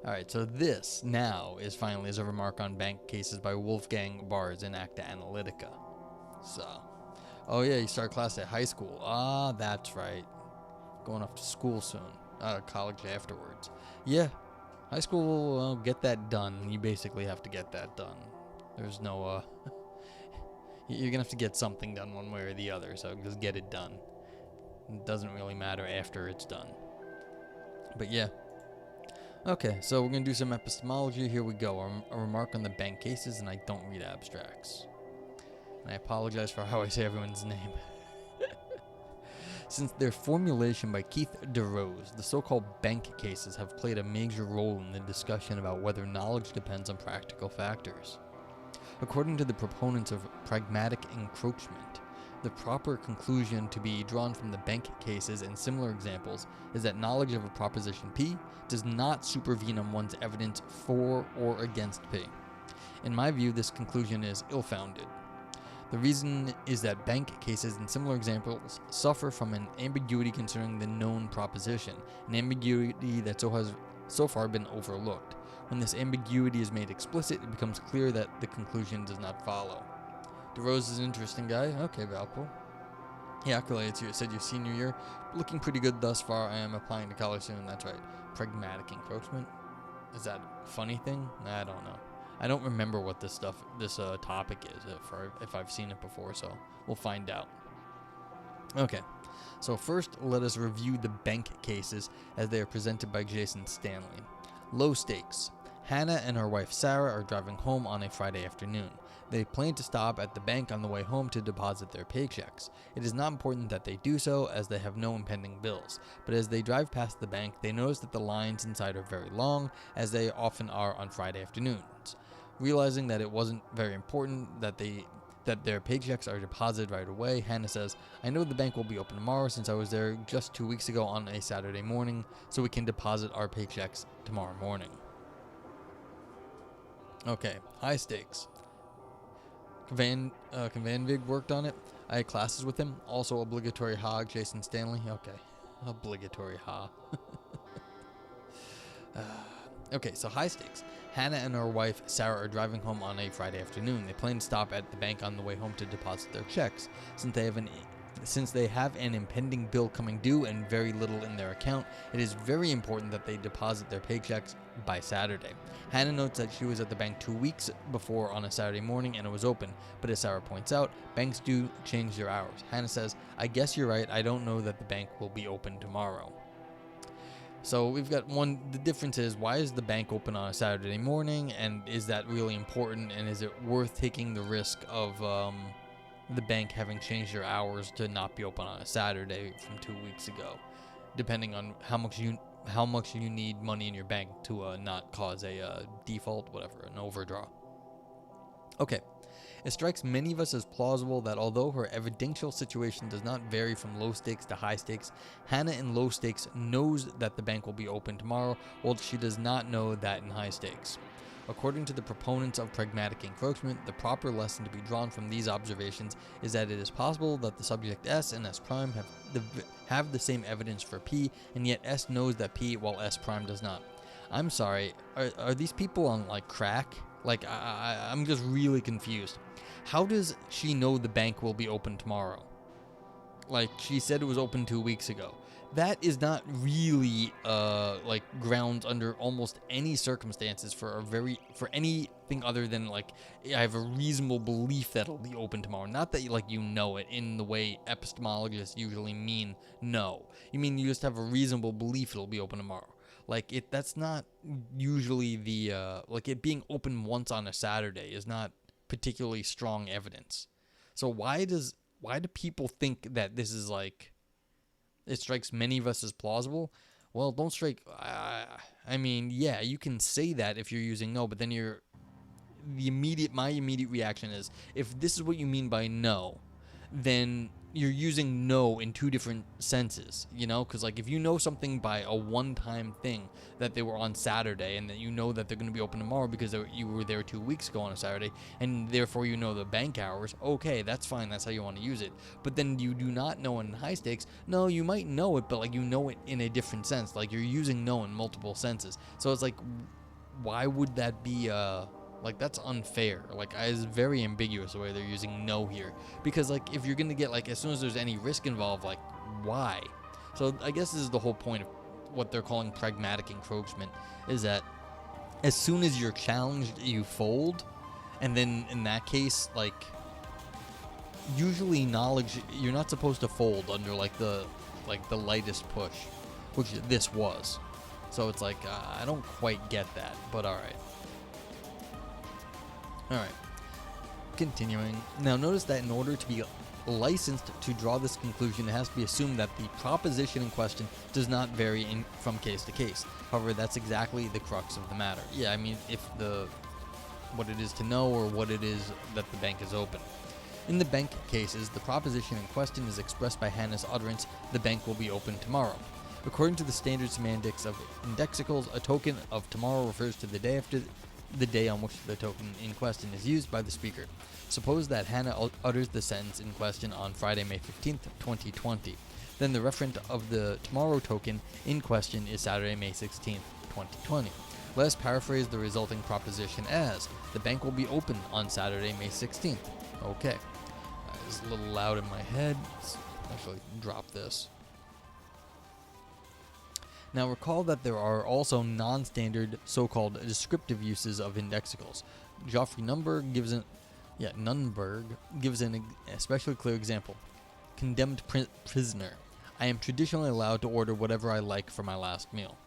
Alright, so this now is finally is a remark on bank cases by Wolfgang Barz in Acta Analytica. So, oh yeah, you start class at high school. Ah, that's right. Going off to school soon. College afterwards. Yeah, high school will get that done. You basically have to get that done. There's no, you're gonna have to get something done one way or the other, so just get it done. It doesn't really matter after it's done. But yeah. Okay, so we're gonna do some epistemology. Here we go. A remark on the bank cases, and I don't read abstracts. And I apologize for how I say everyone's name. Since their formulation by Keith DeRose, the so-called bank cases have played a major role in the discussion about whether knowledge depends on practical factors. According to the proponents of pragmatic encroachment, the proper conclusion to be drawn from the bank cases and similar examples is that knowledge of a proposition P does not supervene on one's evidence for or against P. In my view, this conclusion is ill-founded. The reason is that bank cases and similar examples suffer from an ambiguity concerning the known proposition, an ambiguity that has so far been overlooked. When this ambiguity is made explicit, it becomes clear that the conclusion does not follow. DeRose is an interesting guy. Okay, Valpo. He accolades you. Said your senior year, looking pretty good thus far. I am applying to college soon. That's right. Pragmatic encroachment. Is that a funny thing? I don't know. I don't remember what this topic is if I've seen it before, so we'll find out. Okay, so first let us review the bank cases as they are presented by Jason Stanley. Low stakes. Hannah and her wife Sarah are driving home on a Friday afternoon. They plan to stop at the bank on the way home to deposit their paychecks. It is not important that they do so as they have no impending bills, but as they drive past the bank, they notice that the lines inside are very long, as they often are on Friday afternoons. Realizing that it wasn't very important that their paychecks are deposited right away, Hannah says, I know the bank will be open tomorrow since I was there just 2 weeks ago on a Saturday morning, so we can deposit our paychecks tomorrow morning. Okay, high stakes. Van Vig worked on it. I had classes with him. Also obligatory ha, Jason Stanley. Okay, obligatory ha. Okay, so high stakes. Hannah and her wife Sarah are driving home on a Friday afternoon. They plan to stop at the bank on the way home to deposit their checks. Since they have an impending bill coming due and very little in their account, it is very important that they deposit their paychecks by Saturday. Hannah notes that she was at the bank 2 weeks before on a Saturday morning and it was open, but as Sarah points out, banks do change their hours. Hannah says, I guess you're right, I don't know that the bank will be open tomorrow. So we've got the difference is, why is the bank open on a Saturday morning, and is that really important, and is it worth taking the risk of the bank having changed their hours to not be open on a Saturday from 2 weeks ago, depending on how much you need money in your bank to not cause a default, whatever, an overdraw. Okay. It strikes many of us as plausible that although her evidential situation does not vary from low stakes to high stakes, Hannah in low stakes knows that the bank will be open tomorrow, while she does not know that in high stakes. According to the proponents of pragmatic encroachment, the proper lesson to be drawn from these observations is that it is possible that the subject S and S prime have the same evidence for P, and yet S knows that P while S prime does not. I'm sorry, are these people on like crack? Like, I'm just really confused. How does she know the bank will be open tomorrow? Like, she said it was open 2 weeks ago. That is not really, like, grounds under almost any circumstances for anything other than, like, I have a reasonable belief that it'll be open tomorrow. Not that, like, you know it in the way epistemologists usually mean no. You mean you just have a reasonable belief it'll be open tomorrow. Like, that's not usually like, it being open once on a Saturday is not particularly strong evidence. So why do people think that this is like, it strikes many of us as plausible? Well, don't strike, I mean, yeah, you can say that if you're using no, but then my immediate reaction is, if this is what you mean by no, then you're using know in two different senses, you know? Because, like, if you know something by a one-time thing, that they were on Saturday, and that you know that they're going to be open tomorrow because you were there 2 weeks ago on a Saturday, and therefore you know the bank hours, okay, that's fine, that's how you want to use it. But then you do not know in high stakes. No, you might know it, but, like, you know it in a different sense. Like, you're using know in multiple senses. So it's like, why would that be, like, that's unfair. Like, it's very ambiguous the way they're using no here. Because, like, if you're going to get, like, as soon as there's any risk involved, like, why? So I guess this is the whole point of what they're calling pragmatic encroachment, is that as soon as you're challenged, you fold. And then in that case, like, usually knowledge, you're not supposed to fold under, like, the lightest push, which this was. So it's like, I don't quite get that, but alright. Alright, continuing. Now notice that in order to be licensed to draw this conclusion, it has to be assumed that the proposition in question does not vary from case to case. However, that's exactly the crux of the matter. Yeah, I mean, if what it is to know, or what it is that the bank is open. In the bank cases, the proposition in question is expressed by Hannah's utterance, "The bank will be open tomorrow." According to the standard semantics of indexicals, a token of tomorrow refers to the day after the day on which the token in question is used by the speaker. Suppose that Hannah utters the sentence in question on Friday, May 15th, 2020. Then the referent of the tomorrow token in question is Saturday, May 16th, 2020. Let us paraphrase the resulting proposition as, "The bank will be open on Saturday, May 16th. Okay. It's a little loud in my head. Let's actually drop this. Now recall that there are also non-standard so-called descriptive uses of indexicals. Geoffrey Nunberg gives an especially clear example. Condemned prisoner. I am traditionally allowed to order whatever I like for my last meal.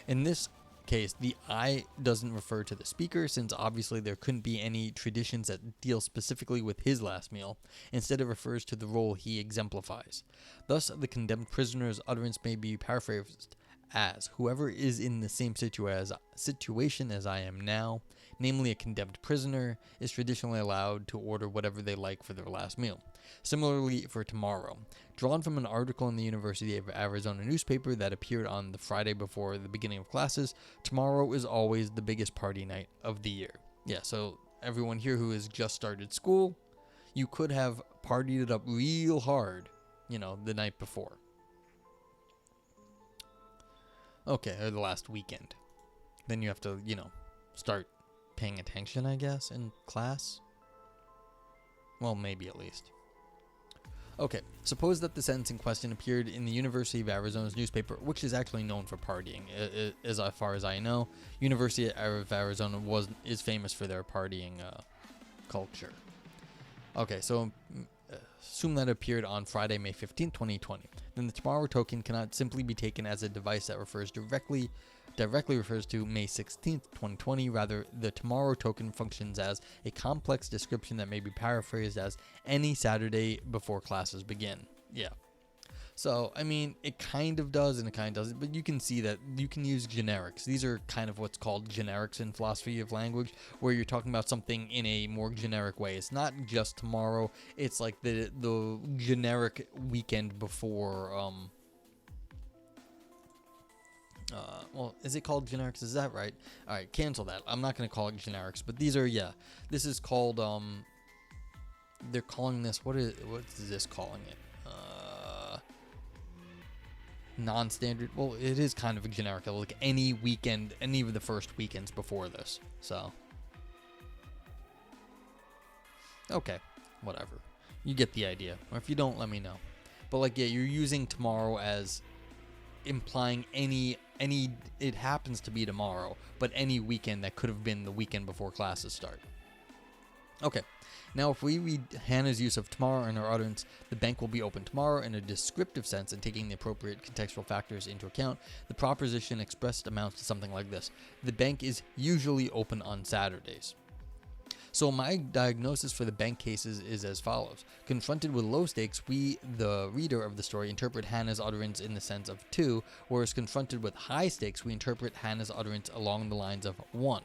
In this case, the I doesn't refer to the speaker, since obviously there couldn't be any traditions that deal specifically with his last meal. Instead, it refers to the role he exemplifies. Thus, the condemned prisoner's utterance may be paraphrased as, "Whoever is in the same situation as I am now, namely a condemned prisoner, is traditionally allowed to order whatever they like for their last meal." Similarly for tomorrow. Drawn from an article in the University of Arizona newspaper that appeared on the Friday before the beginning of classes, tomorrow is always the biggest party night of the year. Yeah, so everyone here who has just started school, you could have partied it up real hard, the night before. Okay, or the last weekend. Then you have to, start paying attention, I guess, in class. Well, maybe at least. Okay, suppose that the sentence in question appeared in the University of Arizona's newspaper, which is actually known for partying. As far as I know, University of Arizona is famous for their partying culture. Okay, so assume that it appeared on Friday, May 15th, 2020. Then the tomorrow token cannot simply be taken as a device that refers directly refers to May 16th, 2020. Rather, the tomorrow token functions as a complex description that may be paraphrased as any Saturday before classes begin. Yeah. So, I mean, it kind of does and it kind of doesn't, but you can see that you can use generics. These are kind of what's called generics in philosophy of language, where you're talking about something in a more generic way. It's not just tomorrow, it's like the generic weekend before, well, is it called generics? Is that right? Alright, cancel that. I'm not going to call it generics, but these are, this is called, they're calling this, what is this calling it? Non-standard. Well, it is kind of a generic, like any weekend, any of the first weekends before this. So, okay, whatever. You get the idea. Or if you don't, let me know. But like, yeah, you're using tomorrow as implying any. It happens to be tomorrow, but any weekend that could have been the weekend before classes start. Okay. Now, if we read Hannah's use of tomorrow in her utterance, "The bank will be open tomorrow," in a descriptive sense and taking the appropriate contextual factors into account, the proposition expressed amounts to something like this: "The bank is usually open on Saturdays." So my diagnosis for the bank cases is as follows. Confronted with low stakes, we, the reader of the story, interpret Hannah's utterance in the sense of 2, whereas confronted with high stakes, we interpret Hannah's utterance along the lines of 1.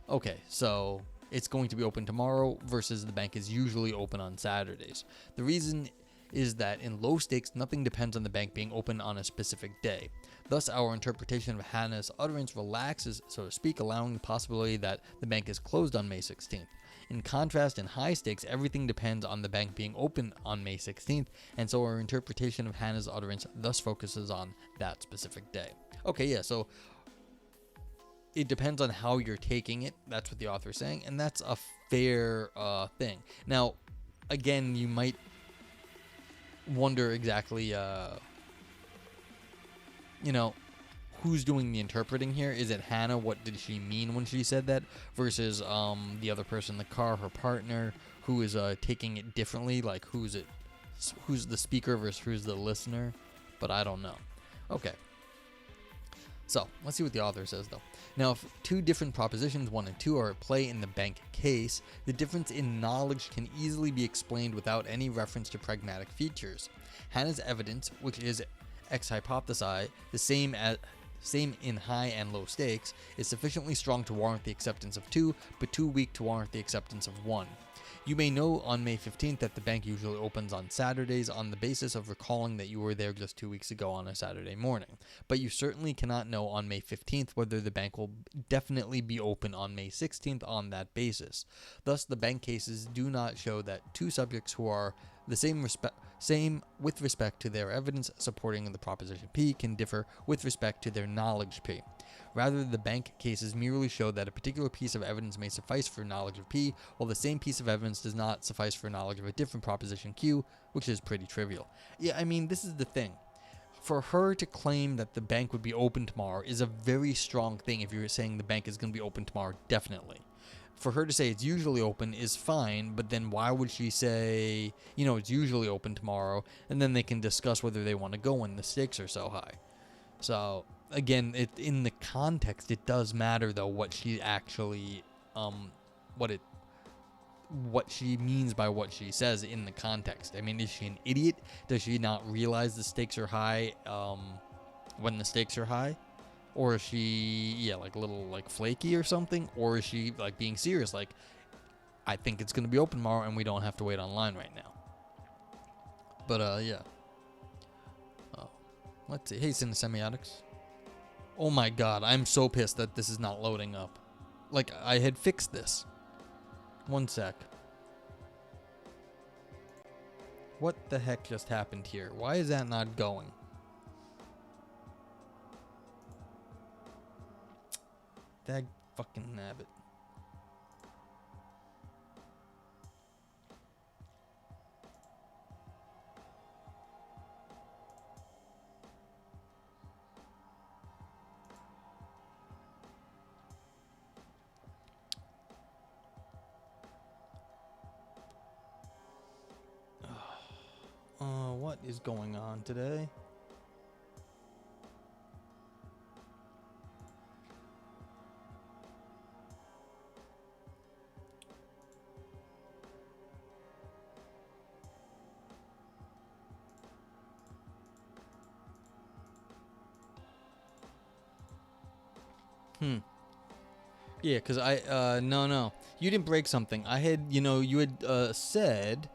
Okay, so it's going to be open tomorrow versus the bank is usually open on Saturdays. The reason is that in low stakes, nothing depends on the bank being open on a specific day. Thus, our interpretation of Hannah's utterance relaxes, so to speak, allowing the possibility that the bank is closed on May 16th. In contrast, in high stakes, everything depends on the bank being open on May 16th, and so our interpretation of Hannah's utterance thus focuses on that specific day. Okay, yeah, so it depends on how you're taking it. That's what the author is saying, and that's a fair thing. Now, again, you might wonder exactly, who's doing the interpreting here. Is it Hannah? What did she mean when she said that? Versus the other person in the car, her partner, who is taking it differently. Like, who's the speaker versus who's the listener? But I don't know. Okay. So, let's see what the author says, though. Now, if two different propositions, 1 and 2, are at play in the bank case, the difference in knowledge can easily be explained without any reference to pragmatic features. Hannah's evidence, which is ex hypothesi, the same in high and low stakes, is sufficiently strong to warrant the acceptance of 2, but too weak to warrant the acceptance of 1. You may know on May 15th that the bank usually opens on Saturdays on the basis of recalling that you were there just 2 weeks ago on a Saturday morning, but you certainly cannot know on May 15th whether the bank will definitely be open on May 16th on that basis. Thus, the bank cases do not show that two subjects who are the same with respect to their evidence supporting the proposition P can differ with respect to their knowledge P. Rather, the bank cases merely show that a particular piece of evidence may suffice for knowledge of P, while the same piece of evidence does not suffice for knowledge of a different proposition Q, which is pretty trivial. Yeah, I mean, this is the thing. For her to claim that the bank would be open tomorrow is a very strong thing if you're saying the bank is going to be open tomorrow, definitely. For her to say it's usually open is fine, but then why would she say, it's usually open tomorrow, and then they can discuss whether they want to go when the stakes are so high. So, again, in the context, it does matter, though, what she actually, what she means by what she says in the context. I mean, is she an idiot? Does she not realize the stakes are high, when the stakes are high? Or is she, a little, flaky or something? Or is she, being serious? I think it's going to be open tomorrow and we don't have to wait online right now. But, yeah. Let's see. Hey, Cinesemiotics. Oh my god, I'm so pissed that this is not loading up. I had fixed this. 1 sec. What the heck just happened here? Why is that not going? Dag fucking nabbit. What is going on today? Yeah, because no. You didn't break something. I had, you had said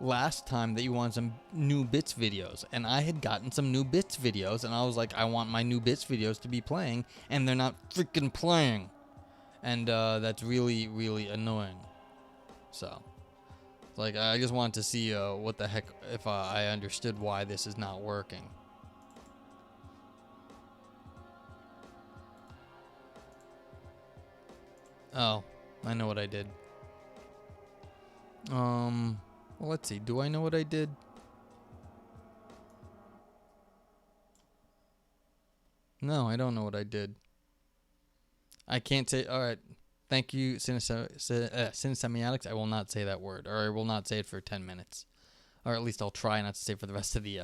last time that you wanted some new bits videos, and I had gotten some new bits videos, and I was like, I want my new bits videos to be playing, and they're not freaking playing. And that's really, really annoying. So, I just wanted to see what the heck, if I understood why this is not working. Oh, I know what I did. Well, let's see. Do I know what I did? No, I don't know what I did. I can't say. All right. Thank you, Cinesemiotics. I will not say that word, or I will not say it for 10 minutes. Or at least I'll try not to say it for the rest of the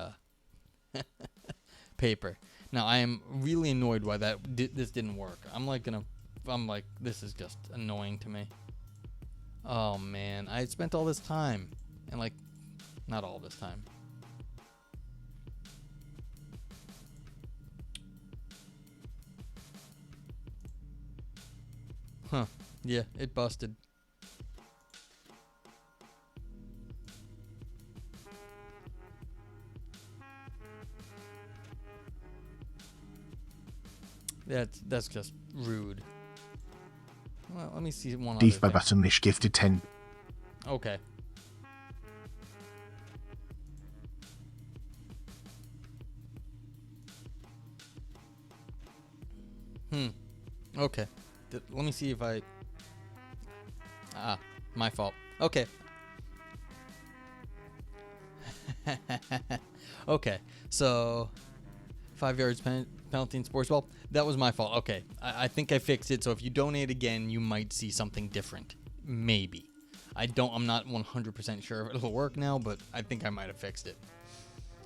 paper. Now, I am really annoyed why this didn't work. I'm like, this is just annoying to me. Oh, man. I spent all this time. And, not all this time. Huh. Yeah, it busted. That's just rude. Well, let me see one other Dief by thing. Buttonlish gifted 10. Okay. Okay. Let me see if I... my fault. Okay. Okay. So, 5 yards penalty in sports ball. That was my fault. Okay. I think I fixed it. So if you donate again, you might see something different. Maybe. I'm not 100% sure if it'll work now, but I think I might have fixed it.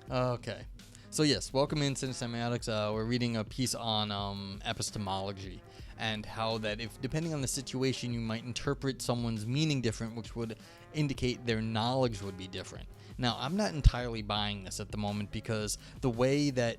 Okay. So yes, welcome in Semiotics. We're reading a piece on epistemology and how that if depending on the situation you might interpret someone's meaning different, which would indicate their knowledge would be different. Now, I'm not entirely buying this at the moment because the way that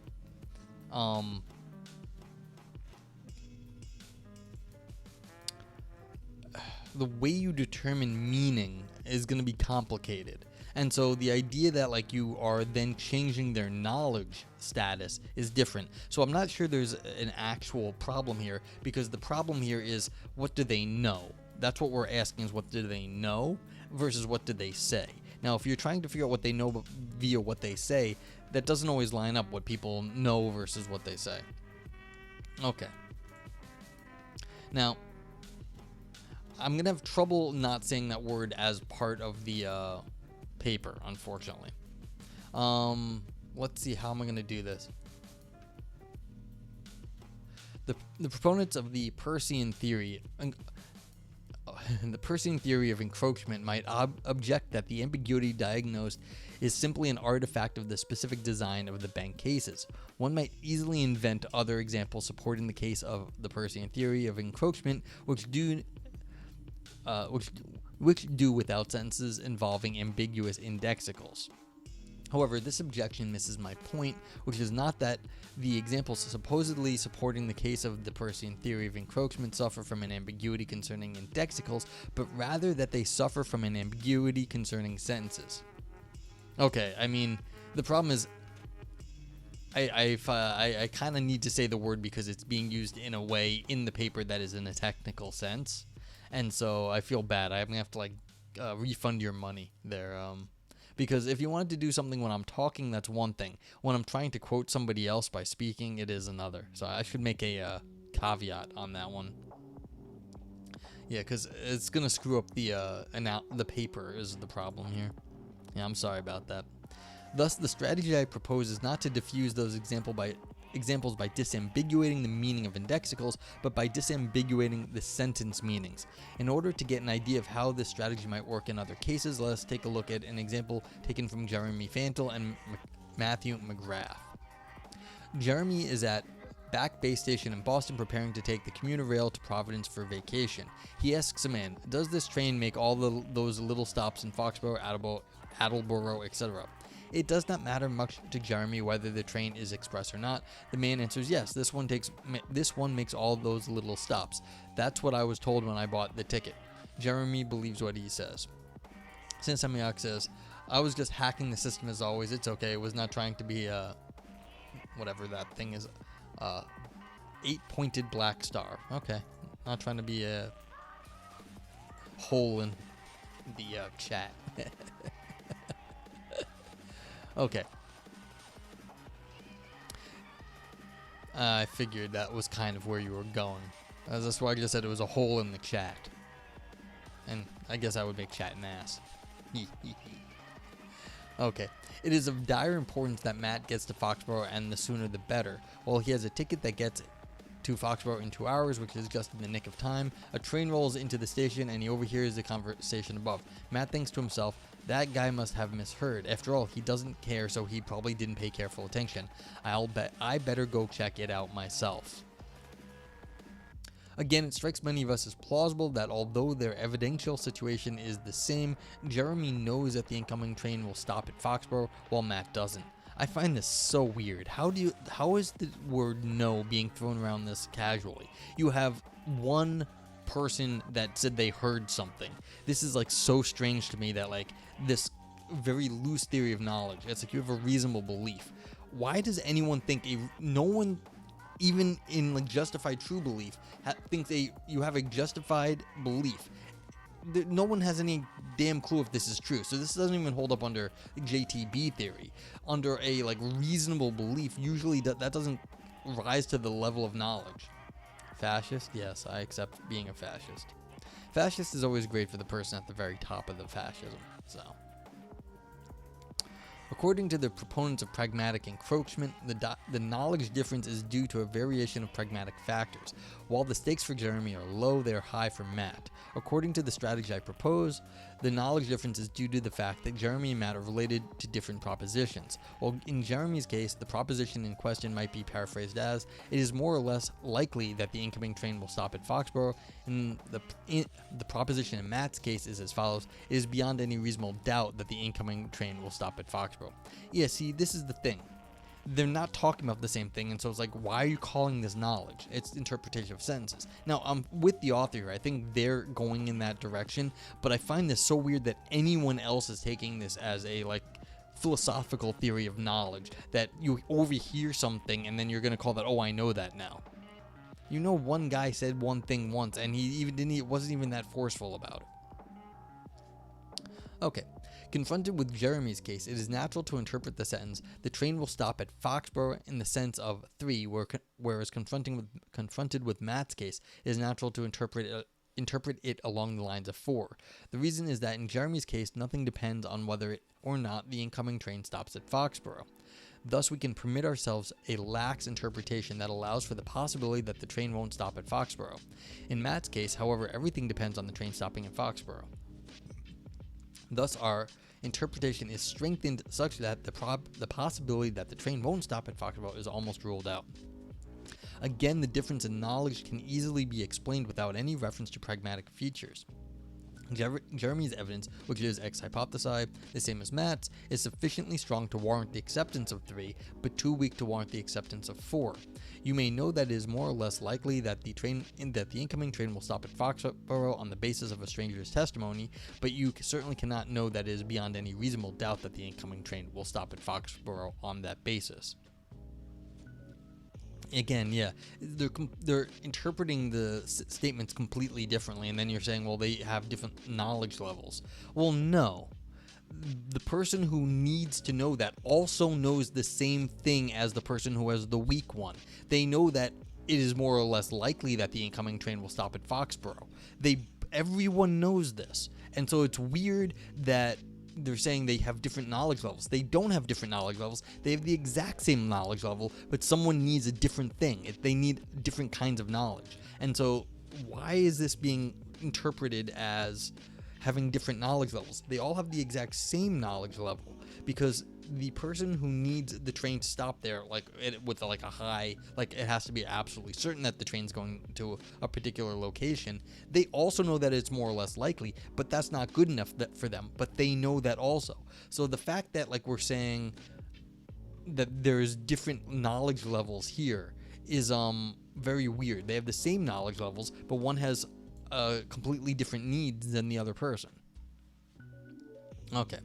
the way you determine meaning is going to be complicated. And so the idea that like you are then changing their knowledge status is different. So I'm not sure there's an actual problem here, because the problem here is, what do they know? That's what we're asking, is what do they know versus what did they say. Now, if you're trying to figure out what they know via what they say, that doesn't always line up, what people know versus what they say. Okay. Now, I'm going to have trouble not saying that word as part of the paper, unfortunately. Let's see, how am I going to do this? The proponents of the Peircean theory... the Peircean theory of encroachment might object that the ambiguity diagnosed is simply an artifact of the specific design of the bank cases. One might easily invent other examples supporting the case of the Peircean theory of encroachment, which do without sentences involving ambiguous indexicals. However, this objection misses my point, which is not that the examples supposedly supporting the case of the Peircean theory of encroachment suffer from an ambiguity concerning indexicals, but rather that they suffer from an ambiguity concerning sentences. Okay, I mean, the problem is I kind of need to say the word because it's being used in a way in the paper that is in a technical sense, and so I feel bad. I'm gonna have to refund your money there. Because if you wanted to do something when I'm talking, that's one thing. When I'm trying to quote somebody else by speaking, it is another. So I should make a caveat on that one. Yeah, because it's going to screw up the paper is the problem here. Yeah, I'm sorry about that. Thus, the strategy I propose is not to diffuse those examples by disambiguating the meaning of indexicals, but by disambiguating the sentence meanings. In order to get an idea of how this strategy might work in other cases, let us take a look at an example taken from Jeremy Fantle and Matthew McGrath. Jeremy is at Back Bay Station in Boston preparing to take the commuter rail to Providence for vacation. He asks a man, does this train make all those little stops in Foxborough, Attleboro, etc.? It does not matter much to Jeremy whether the train is express or not. The man answers, yes, this one makes all those little stops. That's what I was told when I bought the ticket. Jeremy believes what he says. Since Semiotics says, I was just hacking the system as always. It's okay. It was not trying to be whatever that thing is. 8-pointed black star. Okay. Not trying to be a hole in the chat. Okay. I figured that was kind of where you were going. That's why I just said it was a hole in the chat. And I guess I would make chat an ass. Okay. It is of dire importance that Matt gets to Foxborough, and the sooner the better. While he has a ticket that gets to Foxborough in 2 hours, which is just in the nick of time, a train rolls into the station and he overhears the conversation above. Matt thinks to himself, that guy must have misheard. After all, he doesn't care, so he probably didn't pay careful attention. I better go check it out myself. Again, it strikes many of us as plausible that although their evidential situation is the same, Jeremy knows that the incoming train will stop at Foxborough while Matt doesn't. I find this so weird. How is the word "no" being thrown around this casually? You have one person that said they heard something. This is so strange to me that this very loose theory of knowledge. It's like you have a reasonable belief. Why does anyone think no one even in like justified true belief, thinks you have a justified belief. No one has any damn clue if this is true. So this doesn't even hold up under JTB theory. Under a like reasonable belief, usually that doesn't rise to the level of knowledge. Fascist? Yes, I accept being a fascist. Fascist is always great for the person at the very top of the fascism. So, according to the proponents of pragmatic encroachment, the knowledge difference is due to a variation of pragmatic factors. While the stakes for Jeremy are low, they are high for Matt. According to the strategy I propose, the knowledge difference is due to the fact that Jeremy and Matt are related to different propositions. While in Jeremy's case, the proposition in question might be paraphrased as, it is more or less likely that the incoming train will stop at Foxborough, and the proposition in Matt's case is as follows, it is beyond any reasonable doubt that the incoming train will stop at Foxborough. Yeah, see, this is the thing. They're not talking about the same thing, and so it's like, why are you calling this knowledge? It's interpretation of sentences. Now, I'm with the author here. I think they're going in that direction, but I find this so weird that anyone else is taking this as a, like, philosophical theory of knowledge, that you overhear something, and then you're going to call that, oh, I know that now. You know, one guy said one thing once, and he wasn't even that forceful about it. Okay. Confronted with Jeremy's case, it is natural to interpret the sentence, the train will stop at Foxborough in the sense of 3, whereas confronted with Matt's case, it is natural to interpret it along the lines of 4. The reason is that in Jeremy's case, nothing depends on whether or not the incoming train stops at Foxborough. Thus, we can permit ourselves a lax interpretation that allows for the possibility that the train won't stop at Foxborough. In Matt's case, however, everything depends on the train stopping at Foxborough. Thus, our interpretation is strengthened such that the possibility that the train won't stop at Foxborough is almost ruled out. Again, the difference in knowledge can easily be explained without any reference to pragmatic features. Jeremy's evidence, which is ex hypothesi, the same as Matt's, is sufficiently strong to warrant the acceptance of 3, but too weak to warrant the acceptance of 4. You may know that it is more or less likely that the incoming train will stop at Foxborough on the basis of a stranger's testimony, but you certainly cannot know that it is beyond any reasonable doubt that the incoming train will stop at Foxborough on that basis. Again, yeah, they're interpreting the statements completely differently, and then you're saying, well, they have different knowledge levels. Well, no. The person who needs to know that also knows the same thing as the person who has the weak one. They know that it is more or less likely that the incoming train will stop at Foxborough. Everyone knows this, and so it's weird that they're saying they have different knowledge levels. They don't have different knowledge levels. They have the exact same knowledge level, but someone needs a different thing. They need different kinds of knowledge. And so why is this being interpreted as having different knowledge levels? They all have the exact same knowledge level, because the person who needs the train to stop there, with a high, it has to be absolutely certain that the train's going to a particular location. They also know that it's more or less likely, but that's not good enough for them. But they know that also. So the fact that we're saying that there's different knowledge levels here is very weird. They have the same knowledge levels, but one has completely different needs than the other person. Okay.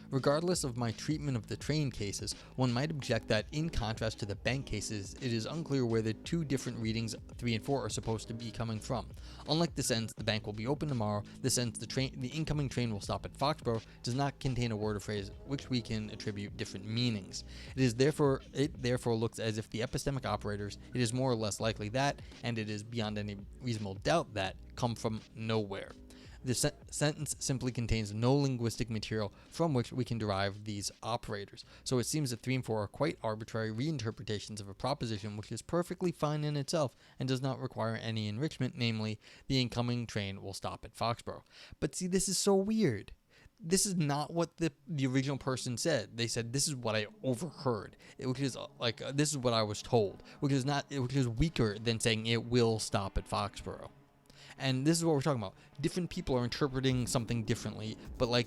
Regardless of my treatment of the train cases, one might object that, in contrast to the bank cases, it is unclear where the two different readings 3 and 4 are supposed to be coming from. Unlike the sentence, the bank will be open tomorrow, the sentence, the incoming train will stop at Foxborough, does not contain a word or phrase which we can attribute different meanings. It therefore looks as if the epistemic operators, it is more or less likely that, and it is beyond any reasonable doubt that, come from nowhere. The sentence simply contains no linguistic material from which we can derive these operators, so it seems that 3 and 4 are quite arbitrary reinterpretations of a proposition which is perfectly fine in itself and does not require any enrichment, namely, the incoming train will stop at Foxborough. But see, this is so weird. This is not what the original person said. They said, this is what I overheard, which is this is what I was told, which is weaker than saying it will stop at Foxborough. And this is what we're talking about. Different people are interpreting something differently, but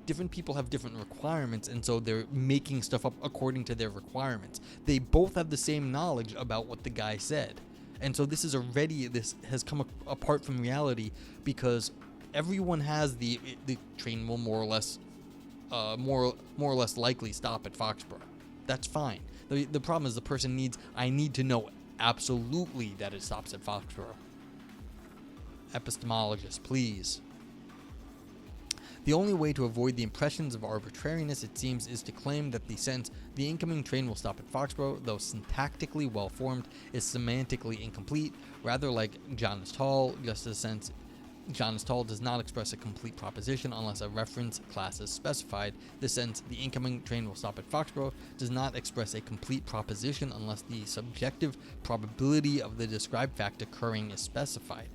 different people have different requirements, and so they're making stuff up according to their requirements. They both have the same knowledge about what the guy said. And so this has come apart from reality, because everyone has the train will more or less likely stop at Foxborough. That's fine. The problem is the person needs, I need to know absolutely that it stops at Foxborough. Epistemologist, please. The only way to avoid the impressions of arbitrariness, it seems, is to claim that the sentence, the incoming train will stop at Foxborough, though syntactically well-formed, is semantically incomplete, rather like John is tall, just as sense John is tall does not express a complete proposition unless a reference class is specified. The sentence, the incoming train will stop at Foxborough, does not express a complete proposition unless the subjective probability of the described fact occurring is specified.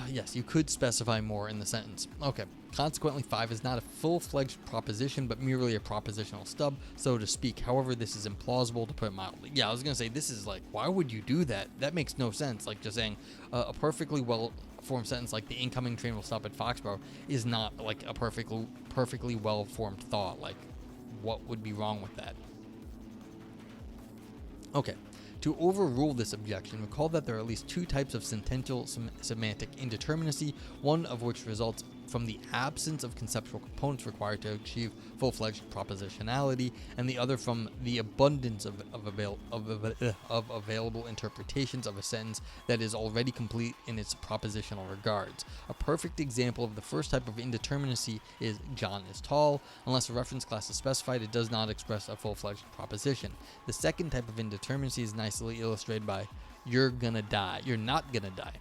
Yes, you could specify more in the sentence. Okay. Consequently, 5 is not a full-fledged proposition, but merely a propositional stub, so to speak. However, this is implausible, to put it mildly. Yeah, I was going to say, this is like, why would you do that? That makes no sense. Like, just saying a perfectly well-formed sentence like the incoming train will stop at Foxborough is not like a perfectly well-formed thought. Like, what would be wrong with that? Okay. To overrule this objection, recall that there are at least two types of sentential semantic indeterminacy, one of which results from the absence of conceptual components required to achieve full-fledged propositionality, and the other from the abundance of available interpretations of a sentence that is already complete in its propositional regards. A perfect example of the first type of indeterminacy is John is tall. Unless a reference class is specified, it does not express a full-fledged proposition. The second type of indeterminacy is nicely illustrated by you're gonna die. You're not gonna die.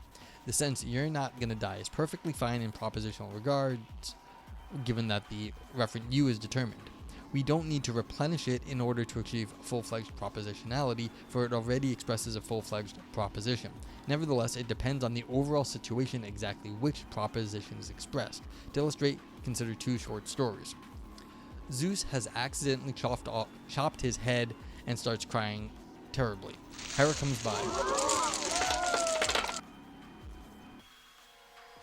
The sentence, you're not going to die, is perfectly fine in propositional regards, given that the referent you is determined. We don't need to replenish it in order to achieve full-fledged propositionality, for it already expresses a full-fledged proposition. Nevertheless, it depends on the overall situation exactly which proposition is expressed. To illustrate, consider two short stories. Zeus has accidentally chopped his head and starts crying terribly. Hera comes by.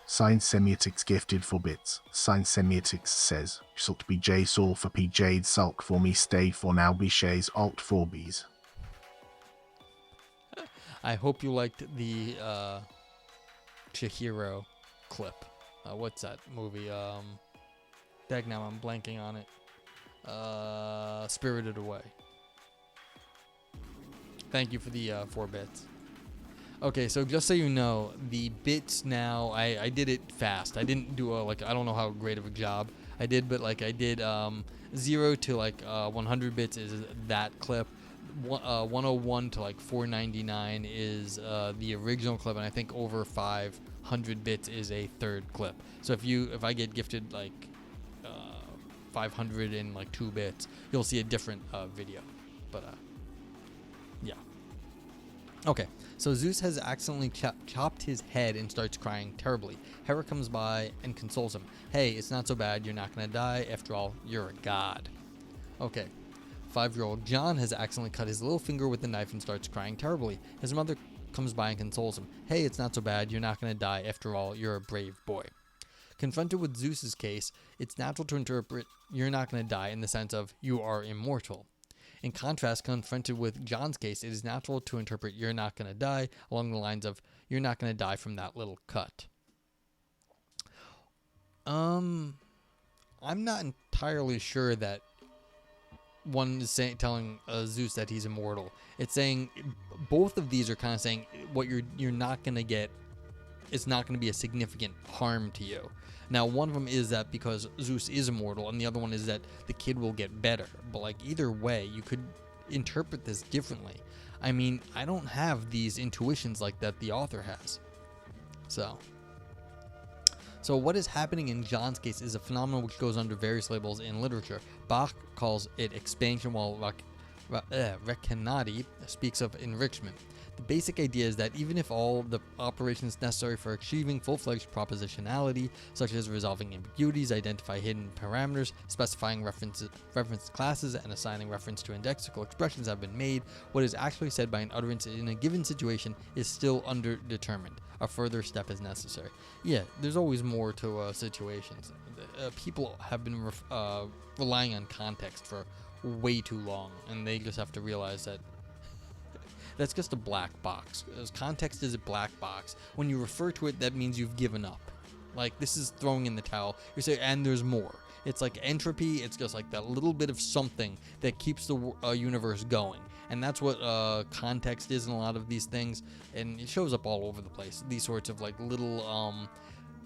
Science Semiotics gifted for bits. Science Semiotics says, "Salt be J Saul for P Jade, Sulk for me stay for now be Shays, Alt 4 Bs." I hope you liked the Chihiro clip. What's that movie? Dag now I'm blanking on it. Spirited Away. Thank you for the 4 bits. Okay, so just so you know, the bits now, I did it fast. I didn't do I don't know how great of a job I did, but like I did 0 to 100 bits is that clip. 101 to 499 is the original clip, and I think over 500 bits is a third clip. So if I get gifted 502 bits, you'll see a different video. But yeah. Okay, so Zeus has accidentally chopped his head and starts crying terribly. Hera comes by and consoles him. Hey, it's not so bad, you're not gonna die. After all, you're a god. Okay, 5-year-old John has accidentally cut his little finger with a knife and starts crying terribly. His mother comes by and consoles him. Hey, it's not so bad, you're not gonna die. After all, you're a brave boy. Confronted with Zeus's case, it's natural to interpret you're not gonna die in the sense of you are immortal. In contrast, confronted with John's case, it is natural to interpret you're not going to die along the lines of you're not going to die from that little cut. I'm not entirely sure that one is telling Zeus that he's immortal. It's saying both of these are kind of saying what you're not going to get, it's not going to be a significant harm to you. Now, one of them is that because Zeus is immortal, and the other one is that the kid will get better. But either way, you could interpret this differently. I mean, I don't have these intuitions like that the author has. So what is happening in John's case is a phenomenon which goes under various labels in literature. Bach calls it expansion, while Recanati speaks of enrichment. The basic idea is that even if all the operations necessary for achieving full-fledged propositionality, such as resolving ambiguities, identify hidden parameters, specifying reference classes, and assigning reference to indexical expressions have been made, what is actually said by an utterance in a given situation is still underdetermined. A further step is necessary. Yeah, there's always more to situations. People have been relying on context for way too long, and they just have to realize that that's just a black box. Context is a black box. When you refer to it, that means you've given up. This is throwing in the towel. You say, and there's more. It's like entropy. It's just like that little bit of something that keeps the universe going. And that's what context is in a lot of these things. And it shows up all over the place. These sorts of like little,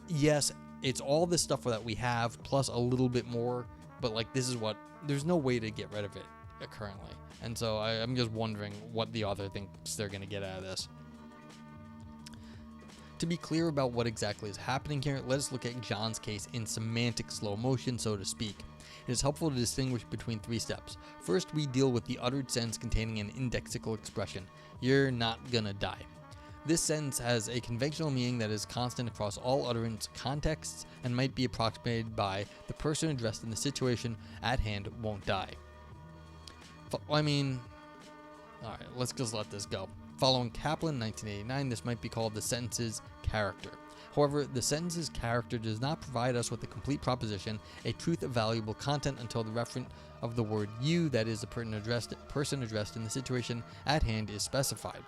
yes, it's all this stuff that we have plus a little bit more. But like this is what, there's no way to get rid of it currently. And so I'm just wondering what the author thinks they're going to get out of this. To be clear about what exactly is happening here, let us look at John's case in semantic slow motion, so to speak. It is helpful to distinguish between 3 steps. First, we deal with the uttered sentence containing an indexical expression, "You're not gonna die." This sentence has a conventional meaning that is constant across all utterance contexts and might be approximated by "the person addressed in the situation at hand won't die." Alright, let's just let this go. Following Kaplan 1989, this might be called the sentence's character. However, the sentence's character does not provide us with a complete proposition, a truth of valuable content, until the referent of the word "you," that is, the person addressed in the situation at hand, is specified.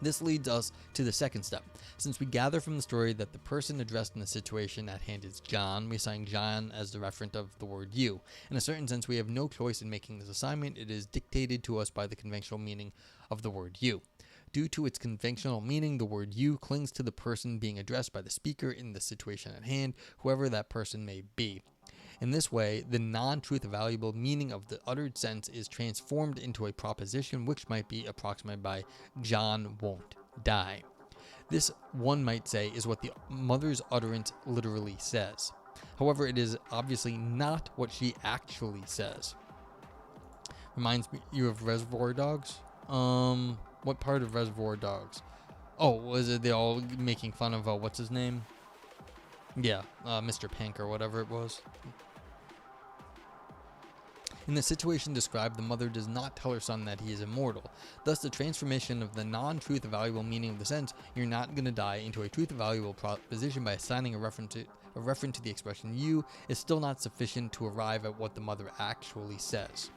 This leads us to the second step. Since we gather from the story that the person addressed in the situation at hand is John, we assign John as the referent of the word "you." In a certain sense, we have no choice in making this assignment. It is dictated to us by the conventional meaning of the word "you." Due to its conventional meaning, the word "you" clings to the person being addressed by the speaker in the situation at hand, whoever that person may be. In this way, the non-truth valuable meaning of the uttered sentence is transformed into a proposition which might be approximated by "John won't die." This, one might say, is what the mother's utterance literally says. However, it is obviously not what she actually says. Reminds you of Reservoir Dogs? What part of Reservoir Dogs? Oh, was it they all making fun of, what's his name? Yeah, Mr. Pink or whatever it was. In the situation described, the mother does not tell her son that he is immortal. Thus, the transformation of the non-truth valuable meaning of the sentence "you're not gonna die" into a truth valuable proposition by assigning a reference to the expression "you" is still not sufficient to arrive at what the mother actually says.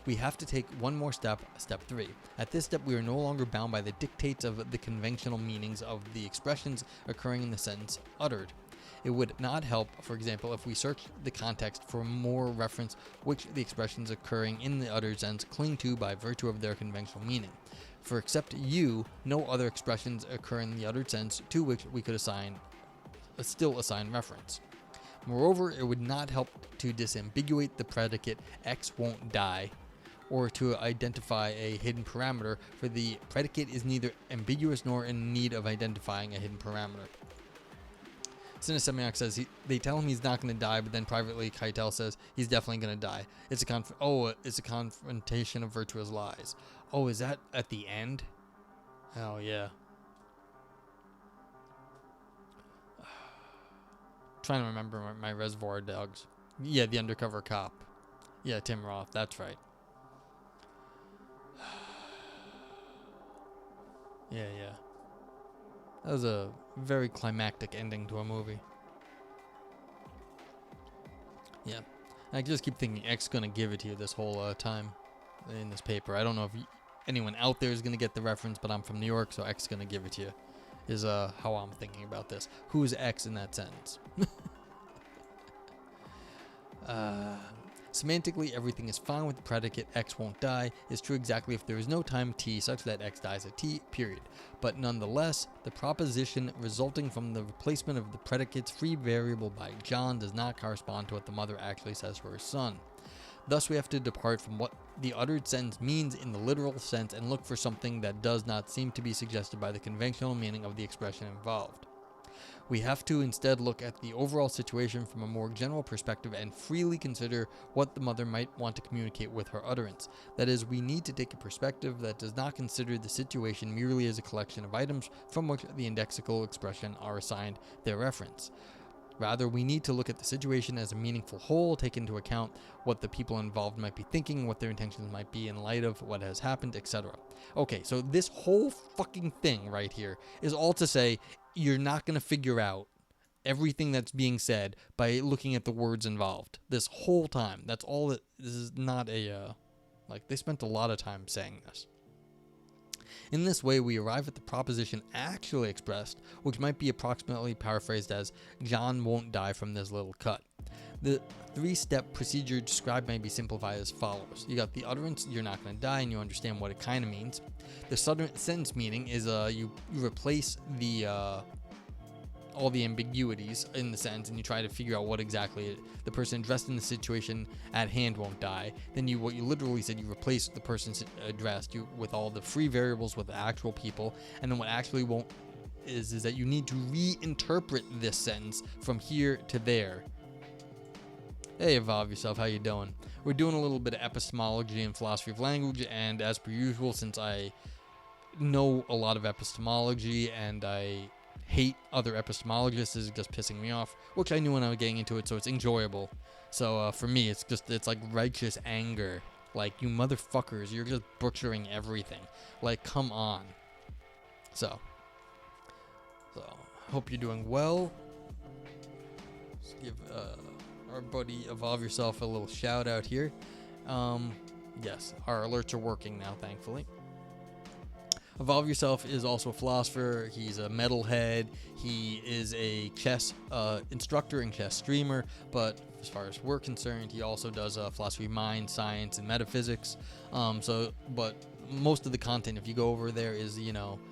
We have to take one more step, step 3. At this step, we are no longer bound by the dictates of the conventional meanings of the expressions occurring in the sentence uttered. It would not help, for example, if we searched the context for more reference which the expressions occurring in the uttered sense cling to by virtue of their conventional meaning. For except "you," no other expressions occur in the uttered sense to which we could still assign reference. Moreover, it would not help to disambiguate the predicate "X won't die," or to identify a hidden parameter, for the predicate is neither ambiguous nor in need of identifying a hidden parameter. Cinesemiac says they tell him he's not going to die, but then privately Keitel says he's definitely going to die. It's a confrontation of virtuous lies. Oh, is that at the end? Oh, yeah. Trying to remember my Reservoir Dogs. Yeah, the undercover cop. Yeah, Tim Roth, that's right. Yeah. That was a very climactic ending to a movie. Yeah. I just keep thinking X gonna give it to you this whole time in this paper. I don't know if anyone out there is gonna get the reference, but I'm from New York, so X gonna give it to you. Is how I'm thinking about this. Who is X in that sentence? Semantically, everything is fine with the predicate "X won't die" is true exactly if there is no time t such that X dies at t, period. But nonetheless, the proposition resulting from the replacement of the predicate's free variable by John does not correspond to what the mother actually says for her son. Thus, we have to depart from what the uttered sentence means in the literal sense and look for something that does not seem to be suggested by the conventional meaning of the expression involved. We have to instead look at the overall situation from a more general perspective and freely consider what the mother might want to communicate with her utterance. That is, we need to take a perspective that does not consider the situation merely as a collection of items from which the indexical expression are assigned their reference. Rather, we need to look at the situation as a meaningful whole, take into account what the people involved might be thinking, what their intentions might be in light of what has happened, etc. Okay, so this whole fucking thing right here is all to say you're not going to figure out everything that's being said by looking at the words involved. This whole time. That's all this is not a, they spent a lot of time saying this. In this way, we arrive at the proposition actually expressed, which might be approximately paraphrased as, John won't die from this little cut. The 3-step procedure described may be simplified as follows. You got the utterance, you're not going to die, and you understand what it kind of means. The sentence meaning is you replace the all the ambiguities in the sentence, and you try to figure out what exactly the person addressed in the situation at hand won't die. Then what you literally said, you replace the person addressed with all the free variables with the actual people, and then what actually won't is that you need to reinterpret this sentence from here to there. Hey, Evolve Yourself, how you doing? We're doing a little bit of epistemology and philosophy of language, and as per usual, since I know a lot of epistemology and I hate other epistemologists, this is just pissing me off, which I knew when I was getting into it, so it's enjoyable. So for me, it's like righteous anger. Like, you motherfuckers, you're just butchering everything. Like, come on. So hope you're doing well. Let's give our buddy Evolve Yourself a little shout out here. Yes, our alerts are working now, thankfully. Evolve Yourself is also a philosopher. He's a metalhead. He is a chess instructor and chess streamer. But as far as we're concerned, he also does philosophy of mind, science, and metaphysics. But most of the content, if you go over there, is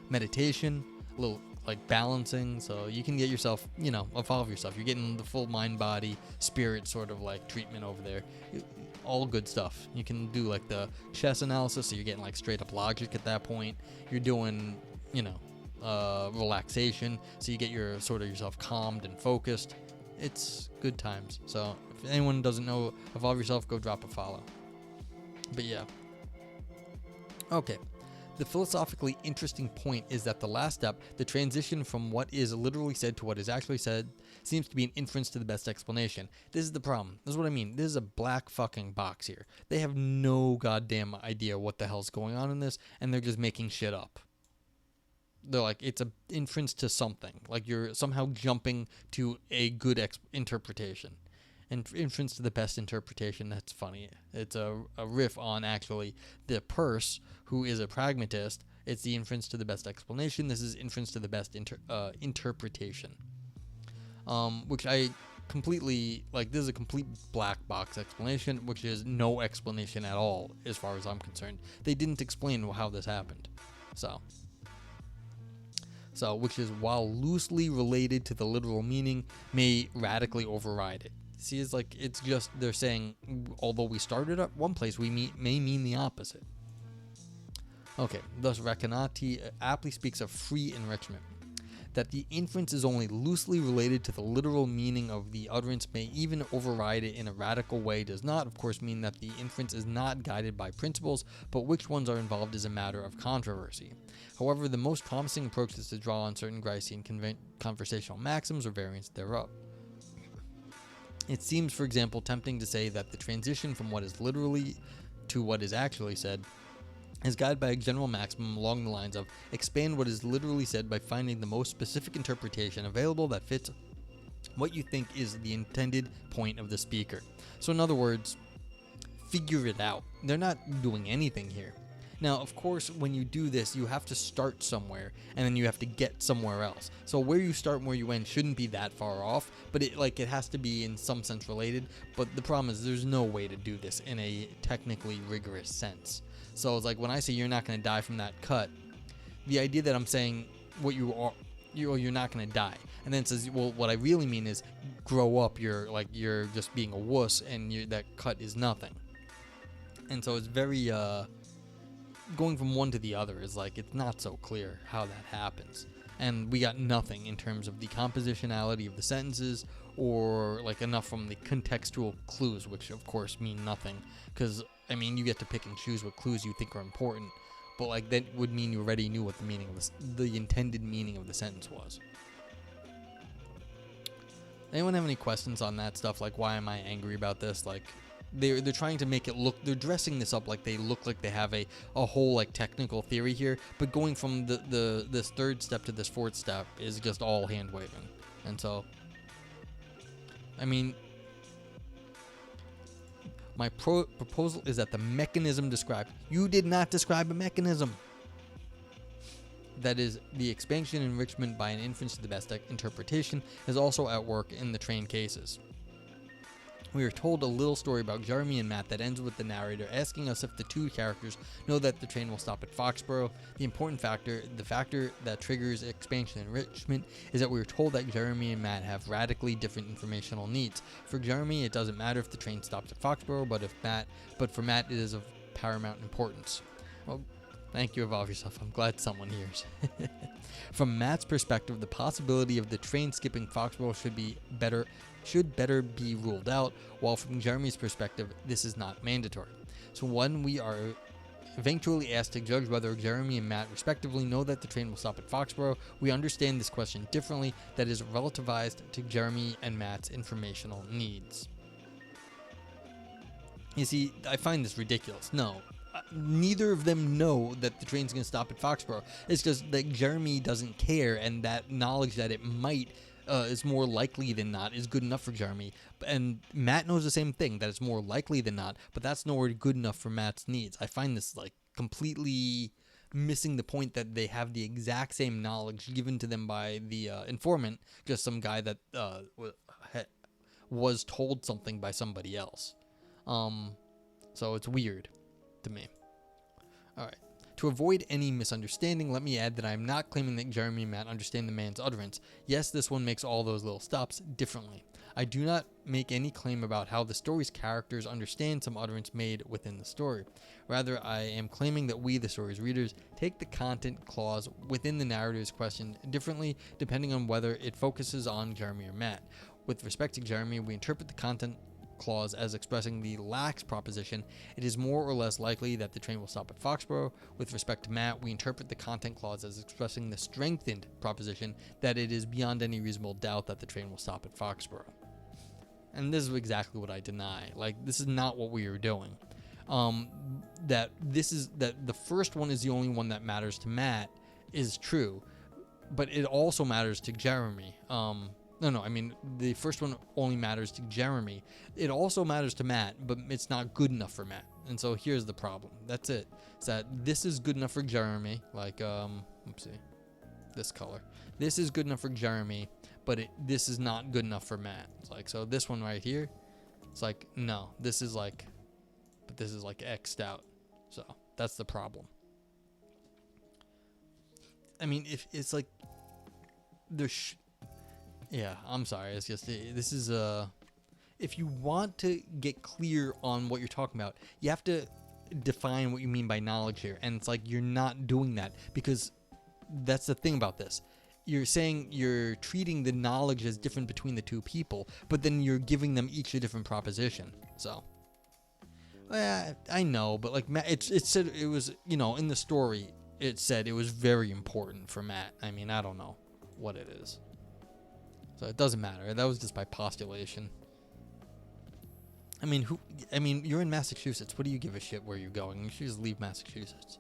meditation, a little like balancing. So you can get yourself, evolve yourself. You're getting the full mind, body, spirit sort of like treatment over there. All good stuff. You can do like the chess analysis, so you're getting like straight up logic at that point. You're doing, relaxation, so you get yourself calmed and focused. It's good times. So if anyone doesn't know Evolve Yourself, go drop a follow. But yeah. Okay. The philosophically interesting point is that the last step, the transition from what is literally said to what is actually said, seems to be an inference to the best explanation. This is the problem. This is what I mean. This is a black fucking box here. They have no goddamn idea what the hell's going on in this, and they're just making shit up. They're like, it's an inference to something. Like, you're somehow jumping to a good interpretation. And inference to the best interpretation, that's funny. It's a riff on, actually, the Peirce, who is a pragmatist. It's the inference to the best explanation. This is inference to the best interpretation. Which I completely, this is a complete black box explanation, which is no explanation at all, as far as I'm concerned. They didn't explain how this happened. So, which is, while loosely related to the literal meaning, may radically override it. See, it's just, they're saying, although we started at one place, we may mean the opposite. Okay, thus Recanati aptly speaks of free enrichment. That the inference is only loosely related to the literal meaning of the utterance may even override it in a radical way does not, of course, mean that the inference is not guided by principles, but which ones are involved is a matter of controversy. However, the most promising approach is to draw on certain Gricean conversational maxims or variants thereof. It seems, for example, tempting to say that the transition from what is literally to what is actually said is guided by a general maximum along the lines of expand what is literally said by finding the most specific interpretation available that fits what you think is the intended point of the speaker. So in other words, figure it out. They're not doing anything here. Now, of course, when you do this, you have to start somewhere, and then you have to get somewhere else. So where you start and where you end shouldn't be that far off, but it has to be in some sense related. But the problem is there's no way to do this in a technically rigorous sense. So it's like when I say you're not going to die from that cut, the idea that I'm saying what you're not going to die. And then it says, well, what I really mean is grow up. You're just being a wuss, and that cut is nothing. And so it's very... going from one to the other is it's not so clear how that happens. And we got nothing in terms of the compositionality of the sentences or enough from the contextual clues, which of course mean nothing. Because, you get to pick and choose what clues you think are important. But that would mean you already knew what the meaning of the intended meaning of the sentence was. Anyone have any questions on that stuff? Why am I angry about this? They're trying to make it look, they're dressing this up like they look like they have a whole technical theory here, but going from this third step to this fourth step is just all hand waving. And so, my proposal is that the mechanism described, you did not describe a mechanism. that is, the expansion and enrichment by an inference to the best interpretation, is also at work in the train cases. We are told a little story about Jeremy and Matt that ends with the narrator asking us if the two characters know that the train will stop at Foxborough. The important factor, the factor that triggers expansion and enrichment, is that we are told that Jeremy and Matt have radically different informational needs. For Jeremy, it doesn't matter if the train stops at Foxborough, but for Matt, it is of paramount importance. Well, thank you, Evolve Yourself. I'm glad someone hears. From Matt's perspective, the possibility of the train skipping Foxborough should better be ruled out, while from Jeremy's perspective, this is not mandatory. So when we are eventually asked to judge whether Jeremy and Matt respectively know that the train will stop at Foxborough, we understand this question differently, that is relativized to Jeremy and Matt's informational needs. You see, I find this ridiculous. No, neither of them know that the train's going to stop at Foxborough. It's just that Jeremy doesn't care, and that knowledge that it might is more likely than not is good enough for Jeremy. And Matt knows the same thing, that it's more likely than not, but that's nowhere good enough for Matt's needs. I find this like completely missing the point that they have the exact same knowledge given to them by the informant, just some guy that was told something by somebody else. So it's weird to me. Alright. To avoid any misunderstanding, let me add that I am not claiming that Jeremy and Matt understand the man's utterance. Yes, this one makes all those little stops differently. I do not make any claim about how the story's characters understand some utterance made within the story. Rather, I am claiming that we, the story's readers, take the content clause within the narrator's question differently depending on whether it focuses on Jeremy or Matt. With respect to Jeremy, we interpret the content clause as expressing the lax proposition, it is more or less likely that the train will stop at Foxborough. With respect to Matt, we interpret the content clause as expressing the strengthened proposition that it is beyond any reasonable doubt that the train will stop at Foxborough. And this is exactly what I deny. Like, this is not what we are doing. That the first one is the only one that matters to Matt is true, but it also matters to Jeremy. The first one only matters to Jeremy. It also matters to Matt, but it's not good enough for Matt. And so here's the problem. That's it. It's that this is good enough for Jeremy. Like, this color. This is good enough for Jeremy, but this is not good enough for Matt. It's like, so this one right here, it's like, no, this is like X'd out. So that's the problem. I mean, if it's like, yeah, I'm sorry. It's just, this is if you want to get clear on what you're talking about, you have to define what you mean by knowledge here. And it's like, you're not doing that, because that's the thing about this. You're saying you're treating the knowledge as different between the two people, but then you're giving them each a different proposition. So, I know, but like, it said it was, in the story, it said it was very important for Matt. I mean, I don't know what it is. So it doesn't matter. That was just by postulation. I mean, you're in Massachusetts. What do you give a shit where you're going? You should just leave Massachusetts.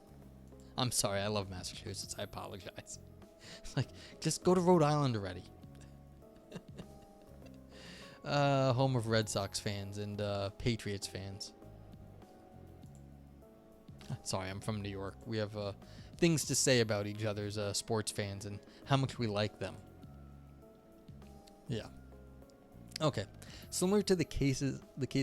I'm sorry. I love Massachusetts. I apologize. It's like, just go to Rhode Island already. Home of Red Sox fans and Patriots fans. Sorry, I'm from New York. We have things to say about each other's sports fans and how much we like them. Yeah. Okay. Similar to the case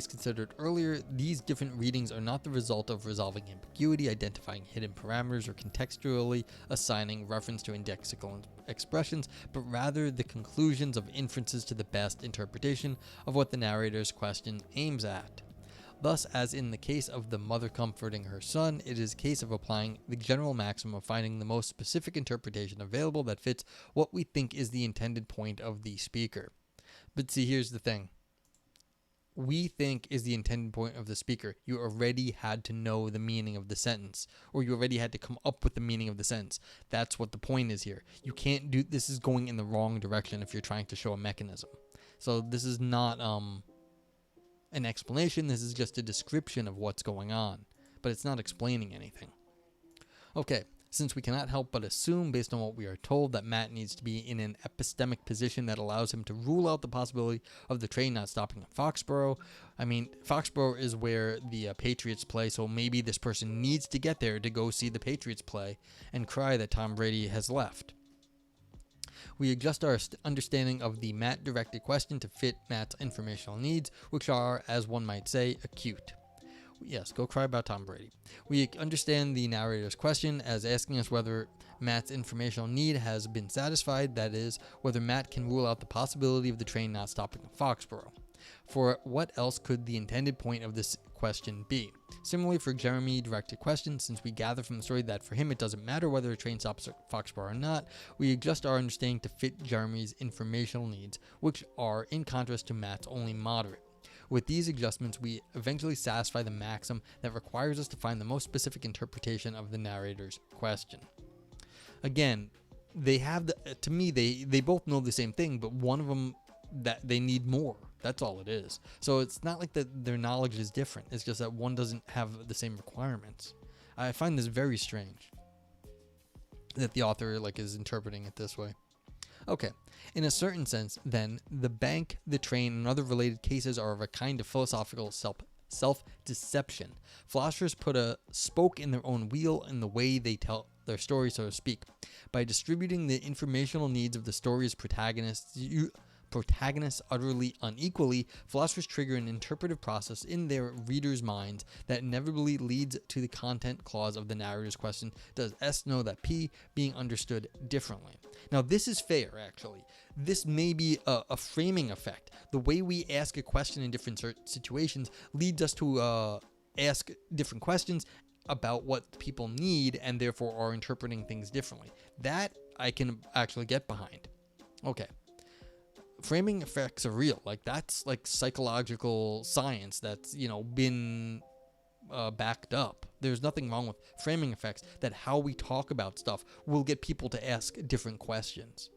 considered earlier, these different readings are not the result of resolving ambiguity, identifying hidden parameters, or contextually assigning reference to indexical expressions, but rather the conclusions of inferences to the best interpretation of what the narrator's question aims at. Thus, as in the case of the mother comforting her son, it is a case of applying the general maxim of finding the most specific interpretation available that fits what we think is the intended point of the speaker. But see, here's the thing. We think is the intended point of the speaker. You already had to know the meaning of the sentence, or you already had to come up with the meaning of the sentence. That's what the point is here. You can't do this. Is going in the wrong direction if you're trying to show a mechanism. So this is not an explanation. This is just a description of what's going on, but it's not explaining anything. Okay, Since we cannot help but assume, based on what we are told, that Matt needs to be in an epistemic position that allows him to rule out the possibility of the train not stopping at Foxborough. I mean, Foxborough is where the Patriots play, so maybe this person needs to get there to go see the Patriots play and cry that Tom Brady has left. We adjust our understanding of the Matt-directed question to fit Matt's informational needs, which are, as one might say, acute. Yes, go cry about Tom Brady. We understand the narrator's question as asking us whether Matt's informational need has been satisfied, that is, whether Matt can rule out the possibility of the train not stopping at Foxborough. For what else could the intended point of this question be? Similarly, for Jeremy-directed questions, since we gather from the story that for him it doesn't matter whether a train stops at Foxborough or not, we adjust our understanding to fit Jeremy's informational needs, which are in contrast to Matt's only moderate. With these adjustments, we eventually satisfy the maxim that requires us to find the most specific interpretation of the narrator's question. Again, they have to me, they both know the same thing, but one of them that they need more. That's all it is. So it's not like that their knowledge is different. It's just that one doesn't have the same requirements. I find this very strange that the author is interpreting it this way. Okay, in a certain sense, then, the bank, the train, and other related cases are of a kind of philosophical self-deception. Philosophers put a spoke in their own wheel in the way they tell their story, so to speak. By distributing the informational needs of the story's protagonists utterly unequally, philosophers trigger an interpretive process in their readers' minds that inevitably leads to the content clause of the narrator's question, does S know that P, being understood differently. Now, this is fair, actually. This may be a framing effect. The way we ask a question in different situations leads us to ask different questions about what people need and therefore are interpreting things differently. That I can actually get behind. Okay. Framing effects are real. That's psychological science that's, been backed up. There's nothing wrong with framing effects, that how we talk about stuff will get people to ask different questions.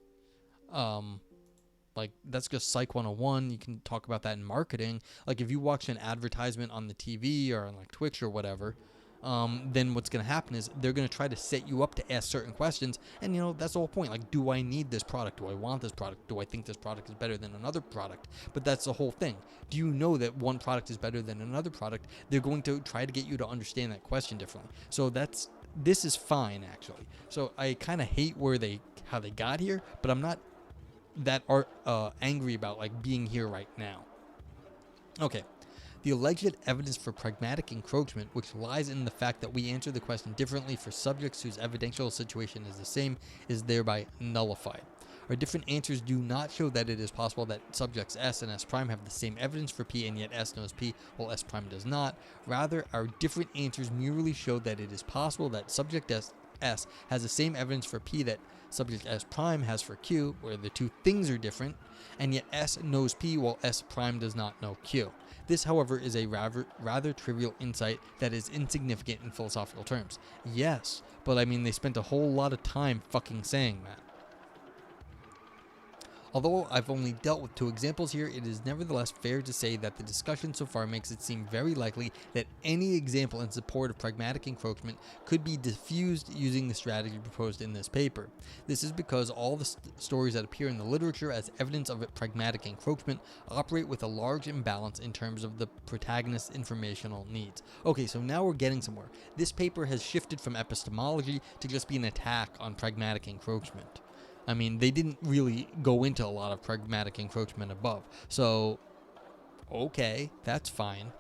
That's just Psych 101. You can talk about that in marketing. If you watch an advertisement on the TV or on Twitch or whatever, then what's going to happen is they're going to try to set you up to ask certain questions. And, that's the whole point. Do I need this product? Do I want this product? Do I think this product is better than another product? But that's the whole thing. Do you know that one product is better than another product? They're going to try to get you to understand that question differently. So this is fine, actually. So I kind of hate how they got here, but I'm not that angry about being here right now. Okay. The alleged evidence for pragmatic encroachment, which lies in the fact that we answer the question differently for subjects whose evidential situation is the same, is thereby nullified. Our different answers do not show that it is possible that subjects S and S' have the same evidence for P and yet S knows P while S' does not. Rather, our different answers merely show that it is possible that subject S has the same evidence for P that subject S' has for Q, where the two things are different, and yet S knows P while S' does not know Q. This, however, is a rather trivial insight that is insignificant in philosophical terms. Yes, but they spent a whole lot of time fucking saying that. Although I've only dealt with 2 examples here, it is nevertheless fair to say that the discussion so far makes it seem very likely that any example in support of pragmatic encroachment could be diffused using the strategy proposed in this paper. This is because all the stories that appear in the literature as evidence of pragmatic encroachment operate with a large imbalance in terms of the protagonist's informational needs. Okay, so now we're getting somewhere. This paper has shifted from epistemology to just be an attack on pragmatic encroachment. They didn't really go into a lot of pragmatic encroachment above. So, okay, that's fine.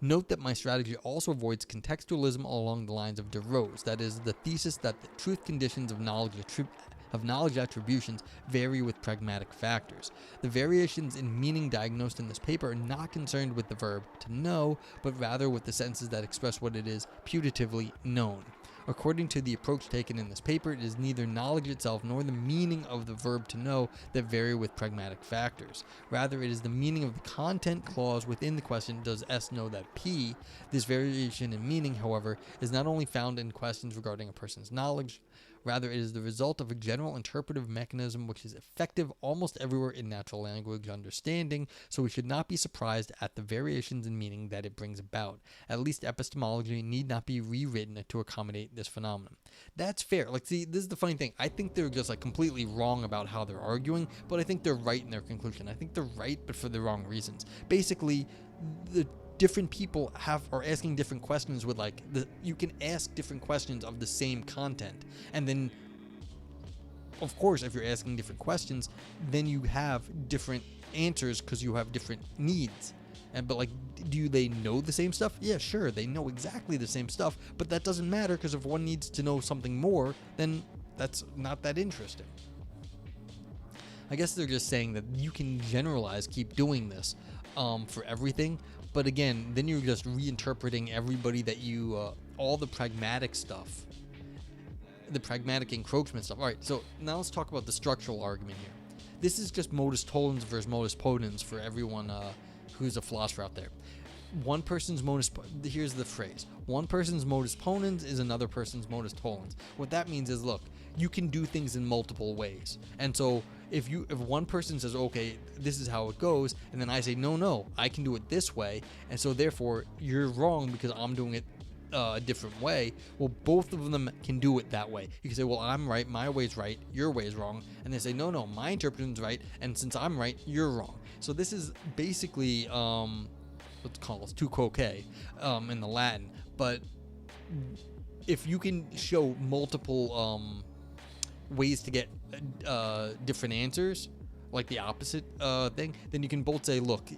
Note that my strategy also avoids contextualism along the lines of de Rose, that is, the thesis that the truth conditions of knowledge attributions vary with pragmatic factors. The variations in meaning diagnosed in this paper are not concerned with the verb to know, but rather with the senses that express what it is putatively known. According to the approach taken in this paper, it is neither knowledge itself nor the meaning of the verb to know that vary with pragmatic factors. Rather, it is the meaning of the content clause within the question, does S know that P? This variation in meaning, however, is not only found in questions regarding a person's knowledge. Rather, it is the result of a general interpretive mechanism which is effective almost everywhere in natural language understanding, so we should not be surprised at the variations in meaning that it brings about. At least epistemology need not be rewritten to accommodate this phenomenon. That's fair. Like, see, this is the funny thing. I think they're just like completely wrong about how they're arguing, but I think they're right in their conclusion. I think they're right, but for the wrong reasons. Basically, the different people are asking different questions with like you can ask different questions of the same content, and then of course if you're asking different questions, then you have different answers because you have different needs. But like, do they know the same stuff? Yeah, sure, they know exactly the same stuff, but that doesn't matter, because if one needs to know something more, then that's not that interesting. I guess they're just saying that you can generalize, keep doing this for everything, but again, then you're just reinterpreting everybody that you, all the pragmatic stuff, the pragmatic encroachment stuff. All right, so now let's talk about the structural argument here. This is just modus tollens versus modus ponens for everyone who's a philosopher out there. One person's here's the phrase: one person's modus ponens is another person's modus tollens. What that means is, look, you can do things in multiple ways, and so if one person says, okay, this is how it goes, and then I say, no, I can do it this way, and so therefore you're wrong because I'm doing it a different way. Well, both of them can do it that way. You can say, well, I'm right, my way's right, your way's wrong, and they say, no, my interpretation's right, and since I'm right, you're wrong. So this is basically let's call it tu quoque in the Latin. But if you can show multiple ways to get different answers, like the opposite thing, then you can both say, look,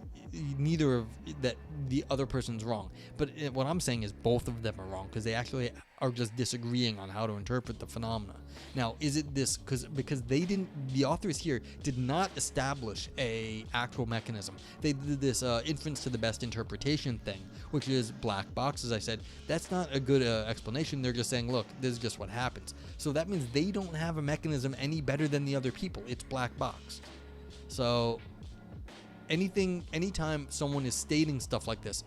neither of that the other person's wrong. But what I'm saying is both of them are wrong, because they actually are just disagreeing on how to interpret the phenomena. Now, is it this because the authors here did not establish a actual mechanism. They did this inference to the best interpretation thing, which is black box, as I said. That's not a good explanation. They're just saying, look, this is just what happens. So that means they don't have a mechanism any better than the other people. It's black box. So anytime someone is stating stuff like this,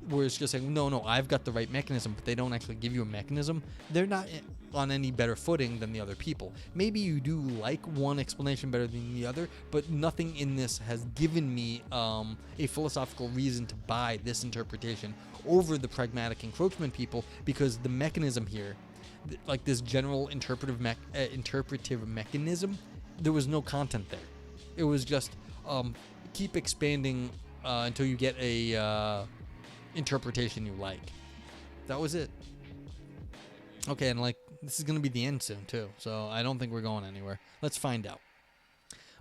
where it's just saying, no, I've got the right mechanism, but they don't actually give you a mechanism, they're not on any better footing than the other people. Maybe you do like one explanation better than the other, but nothing in this has given me a philosophical reason to buy this interpretation over the pragmatic encroachment people, because the mechanism here, like this general interpretive mechanism, there was no content there. It was just keep expanding until you get a interpretation you like. That was it. Okay, and like, this is going to be the end soon too, so I don't think we're going anywhere. Let's find out.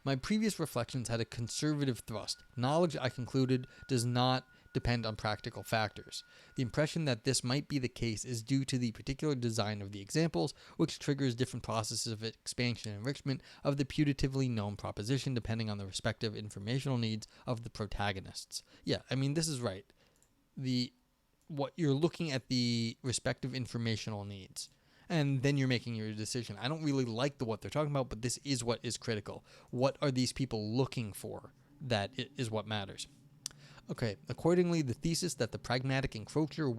My previous reflections had a conservative thrust. Knowledge, I concluded, does not depend on practical factors. The impression that this might be the case is due to the particular design of the examples, which triggers different processes of expansion and enrichment of the putatively known proposition depending on the respective informational needs of the protagonists. Yeah, I mean, this is right. What you're looking at the respective informational needs, and then you're making your decision. I don't really like what they're talking about, but this is what is critical. What are these people looking for? That is what matters. Okay, accordingly, the thesis that the pragmatic encroacher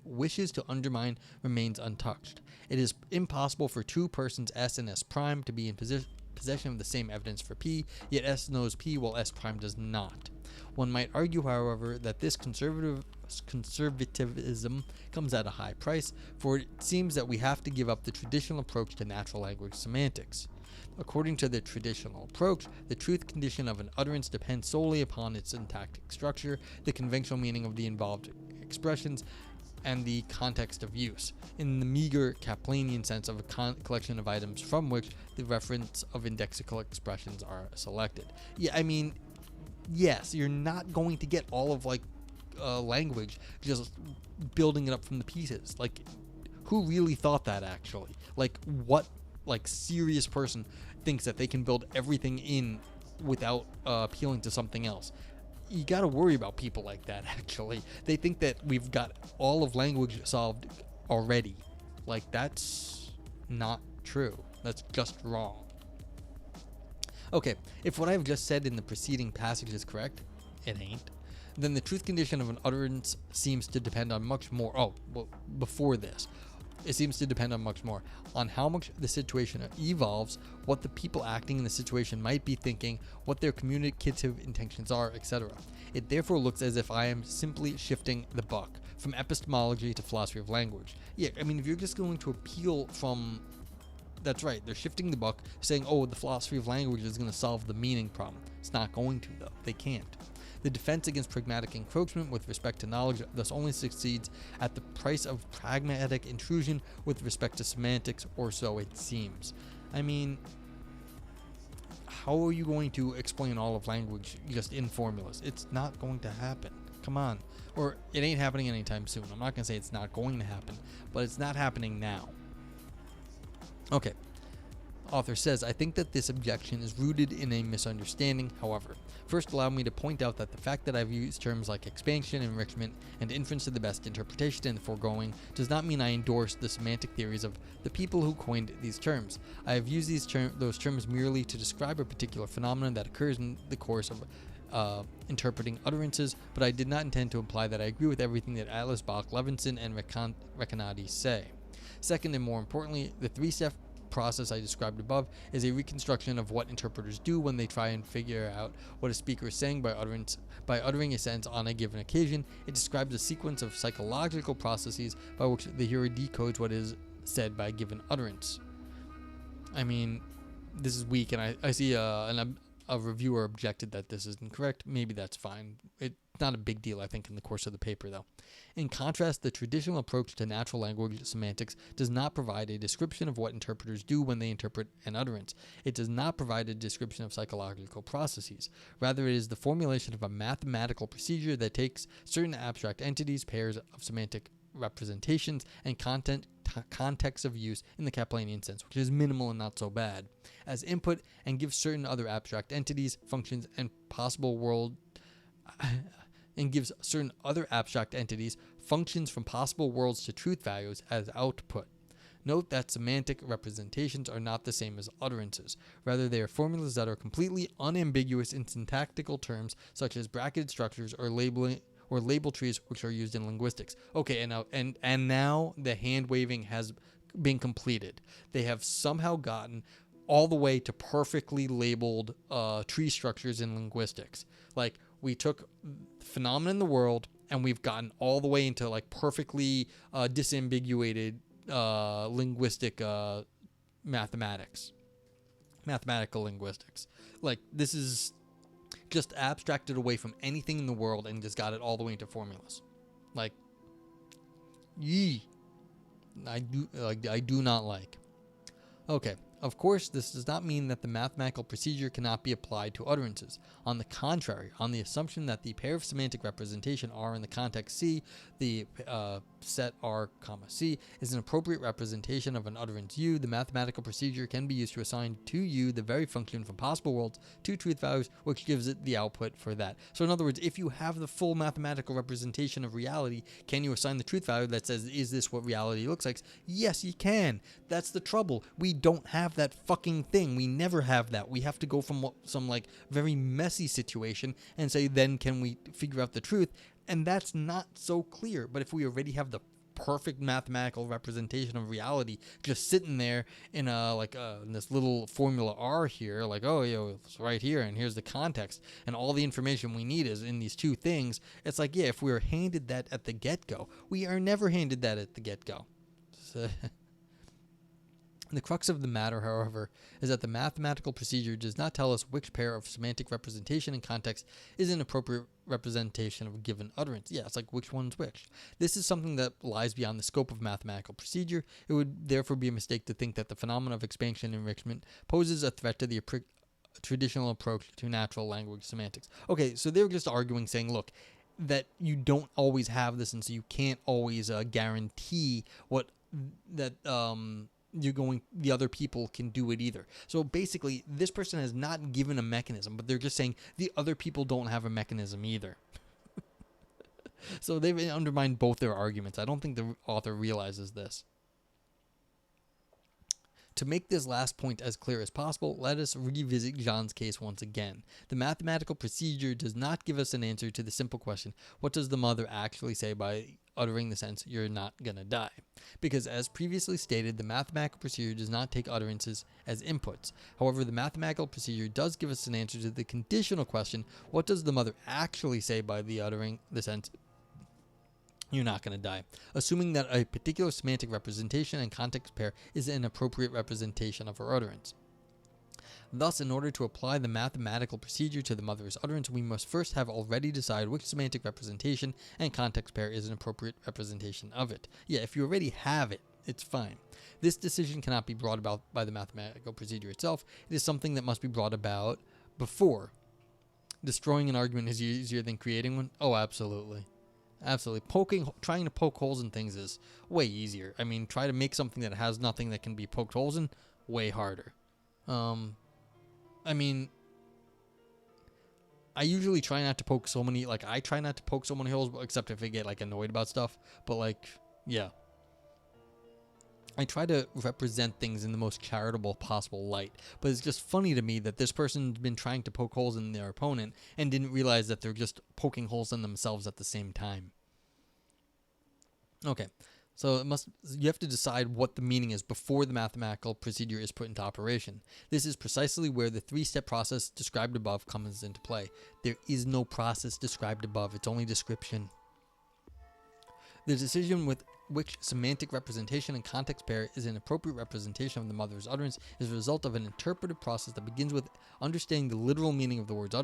wishes to undermine remains untouched. It is impossible for two persons S and S prime to be in possession of the same evidence for P, yet S knows P while S prime does not. One might argue, however, that this conservatism comes at a high price, for it seems that we have to give up the traditional approach to natural language semantics. According to the traditional approach, the truth condition of an utterance depends solely upon its syntactic structure, the conventional meaning of the involved expressions, and the context of use, in the meager Kaplanian sense of a collection of items from which the reference of indexical expressions are selected. Yeah, I mean, yes, you're not going to get all of language just building it up from the pieces. Like, who really thought that actually? Like, what serious person thinks that they can build everything in without appealing to something else? You got to worry about people like that, actually. They think that we've got all of language solved already. Like, that's not true. That's just wrong. Okay, if what I've just said in the preceding passage is correct, it ain't, then the truth condition of an utterance seems to depend on much more. Before this. It seems to depend on much more, on how much the situation evolves, what the people acting in the situation might be thinking, what their communicative intentions are, etc. It therefore looks as if I am simply shifting the buck from epistemology to philosophy of language. Yeah, I mean, if you're just going to appeal from... That's right, they're shifting the buck, saying, oh, the philosophy of language is going to solve the meaning problem. It's not going to, though. They can't. The defense against pragmatic encroachment with respect to knowledge thus only succeeds at the price of pragmatic intrusion with respect to semantics, or so it seems. I mean, how are you going to explain all of language just in formulas? It's not going to happen. Come on. Or it ain't happening anytime soon. I'm not going to say it's not going to happen, but it's not happening now. Okay. Author says, I think that this objection is rooted in a misunderstanding. However, first allow me to point out that the fact that I've used terms like expansion, enrichment, and inference to the best interpretation in the foregoing does not mean I endorse the semantic theories of the people who coined these terms. I have used those terms merely to describe a particular phenomenon that occurs in the course of interpreting utterances, but I did not intend to imply that I agree with everything that Atlas, Bach, Levinson, and Recanati say. Second, and more importantly, the three-step process I described above is a reconstruction of what interpreters do when they try and figure out what a speaker is saying by uttering a sentence on a given occasion. It describes a sequence of psychological processes by which the hearer decodes what is said by a given utterance. I mean, this is weak, and I see a reviewer objected that this is incorrect. Maybe that's fine. It's not a big deal, I think, in the course of the paper, though. In contrast, the traditional approach to natural language semantics does not provide a description of what interpreters do when they interpret an utterance. It does not provide a description of psychological processes. Rather, it is the formulation of a mathematical procedure that takes certain abstract entities, pairs of semantic representations, and context of use in the Kaplanian sense, which is minimal and not so bad, as input, and gives certain other abstract entities, functions, and possible world and gives certain other abstract entities functions from possible worlds to truth values as output. Note that semantic representations are not the same as utterances. Rather, they are formulas that are completely unambiguous in syntactical terms such as bracketed structures or label trees, which are used in linguistics. Okay, and now the hand waving has been completed. They have somehow gotten all the way to perfectly labeled tree structures in linguistics. Like, we took phenomena in the world and we've gotten all the way into like perfectly disambiguated linguistic mathematical linguistics. Like, this is just abstracted away from anything in the world and just got it all the way into formulas. Like, I do not like. Okay. Of course, this does not mean that the mathematical procedure cannot be applied to utterances. On the contrary, on the assumption that the pair of semantic representation R in the context C, the set R, C, is an appropriate representation of an utterance U, the mathematical procedure can be used to assign to U the very function from possible worlds to truth values, which gives it the output for that. So in other words, if you have the full mathematical representation of reality, can you assign the truth value that says, is this what reality looks like? Yes, you can. That's the trouble. We don't have that fucking thing. We never have that. We have to go from some like very messy situation and say, then can we figure out the truth? And that's not so clear. But if we already have the perfect mathematical representation of reality just sitting there in in this little formula R here, like, oh, it's right here, and here's the context, and all the information we need is in these two things, it's like, yeah, if we were handed that at the get-go, we are never handed that at the get-go. So the crux of the matter, however, is that the mathematical procedure does not tell us which pair of semantic representation and context is an appropriate representation of a given utterance. Yeah, it's like which one's which. This is something that lies beyond the scope of mathematical procedure. It would therefore be a mistake to think that the phenomenon of expansion and enrichment poses a threat to the traditional approach to natural language semantics. Okay, so they're just arguing, saying, look, that you don't always have this, and so you can't always guarantee the other people can do it either. So basically, this person has not given a mechanism, but they're just saying the other people don't have a mechanism either. So they've undermined both their arguments. I don't think the author realizes this. to make this last point as clear as possible, let us revisit Jean's case once again. The mathematical procedure does not give us an answer to the simple question, what does the mother actually say by uttering the sentence, you're not gonna die? Because as previously stated, the mathematical procedure does not take utterances as inputs. However, the mathematical procedure does give us an answer to the conditional question, what does the mother actually say by uttering the sentence, you're not going to die, assuming that a particular semantic representation and context pair is an appropriate representation of her utterance. Thus, in order to apply the mathematical procedure to the mother's utterance, we must first have already decided which semantic representation and context pair is an appropriate representation of it. Yeah, if you already have it, it's fine. This decision cannot be brought about by the mathematical procedure itself. It is something that must be brought about before. Destroying an argument is easier than creating one? Oh, absolutely. Absolutely. Trying to poke holes in things is way easier. I mean, try to make something that has nothing that can be poked holes in, way harder. I mean, I usually try not to poke so many, I try not to poke so many holes, except if I get, annoyed about stuff. But, yeah. I try to represent things in the most charitable possible light. But it's just funny to me that this person's been trying to poke holes in their opponent and didn't realize that they're just poking holes in themselves at the same time. Okay. So you have to decide what the meaning is before the mathematical procedure is put into operation. This is precisely where the three-step process described above comes into play. There is no process described above, it's only description. The decision with which semantic representation and context pair is an appropriate representation of the mother's utterance is a result of an interpretive process that begins with understanding the literal meaning of the words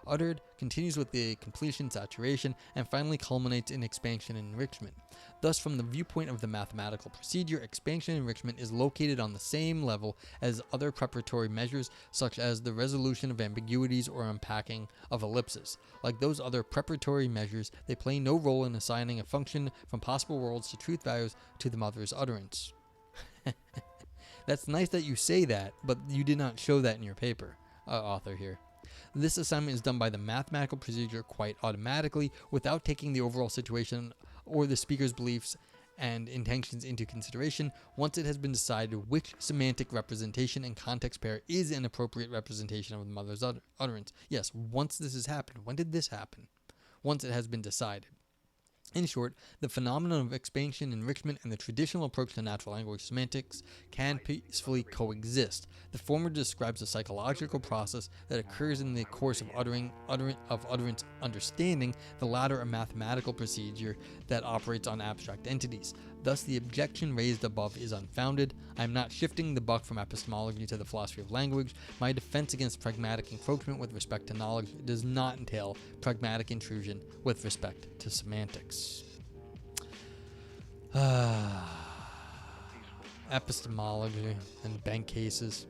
uttered, continues with the completion, saturation, and finally culminates in expansion and enrichment. Thus, from the viewpoint of the mathematical procedure, expansion and enrichment is located on the same level as other preparatory measures, such as the resolution of ambiguities or unpacking of ellipses. Like those other preparatory measures, they play no role in assigning a function from possible worlds to truth values to the mother's utterance. That's nice that you say that, but you did not show that in your paper, author here. This assignment is done by the mathematical procedure quite automatically without taking the overall situation or the speaker's beliefs and intentions into consideration once it has been decided which semantic representation and context pair is an appropriate representation of the mother's utterance. Yes, once this has happened. When did this happen? Once it has been decided. In short, the phenomenon of expansion, enrichment, and the traditional approach to natural language semantics can peacefully coexist. The former describes a psychological process that occurs in the course of utterance understanding, the latter a mathematical procedure that operates on abstract entities. Thus, the objection raised above is unfounded. I am not shifting the buck from epistemology to the philosophy of language. My defense against pragmatic encroachment with respect to knowledge does not entail pragmatic intrusion with respect to semantics. Epistemology and bank cases.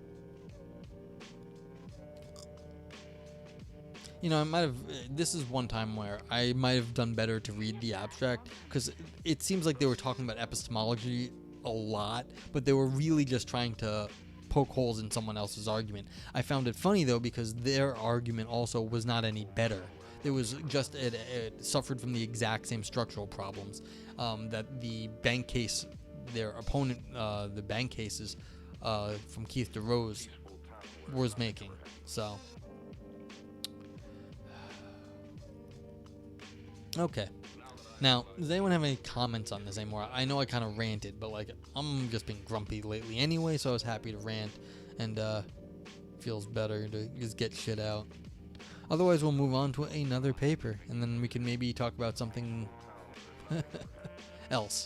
You know, this is one time where I might have done better to read the abstract, because it seems like they were talking about epistemology a lot, but they were really just trying to poke holes in someone else's argument. I found it funny, though, because their argument also was not any better. It was just, it suffered from the exact same structural problems that the bank case, their opponent, the bank cases from Keith DeRose was making. So... okay. Now, does anyone have any comments on this anymore? I know I kind of ranted, but I'm just being grumpy lately anyway, so I was happy to rant, and feels better to just get shit out. Otherwise, we'll move on to another paper, and then we can maybe talk about something else.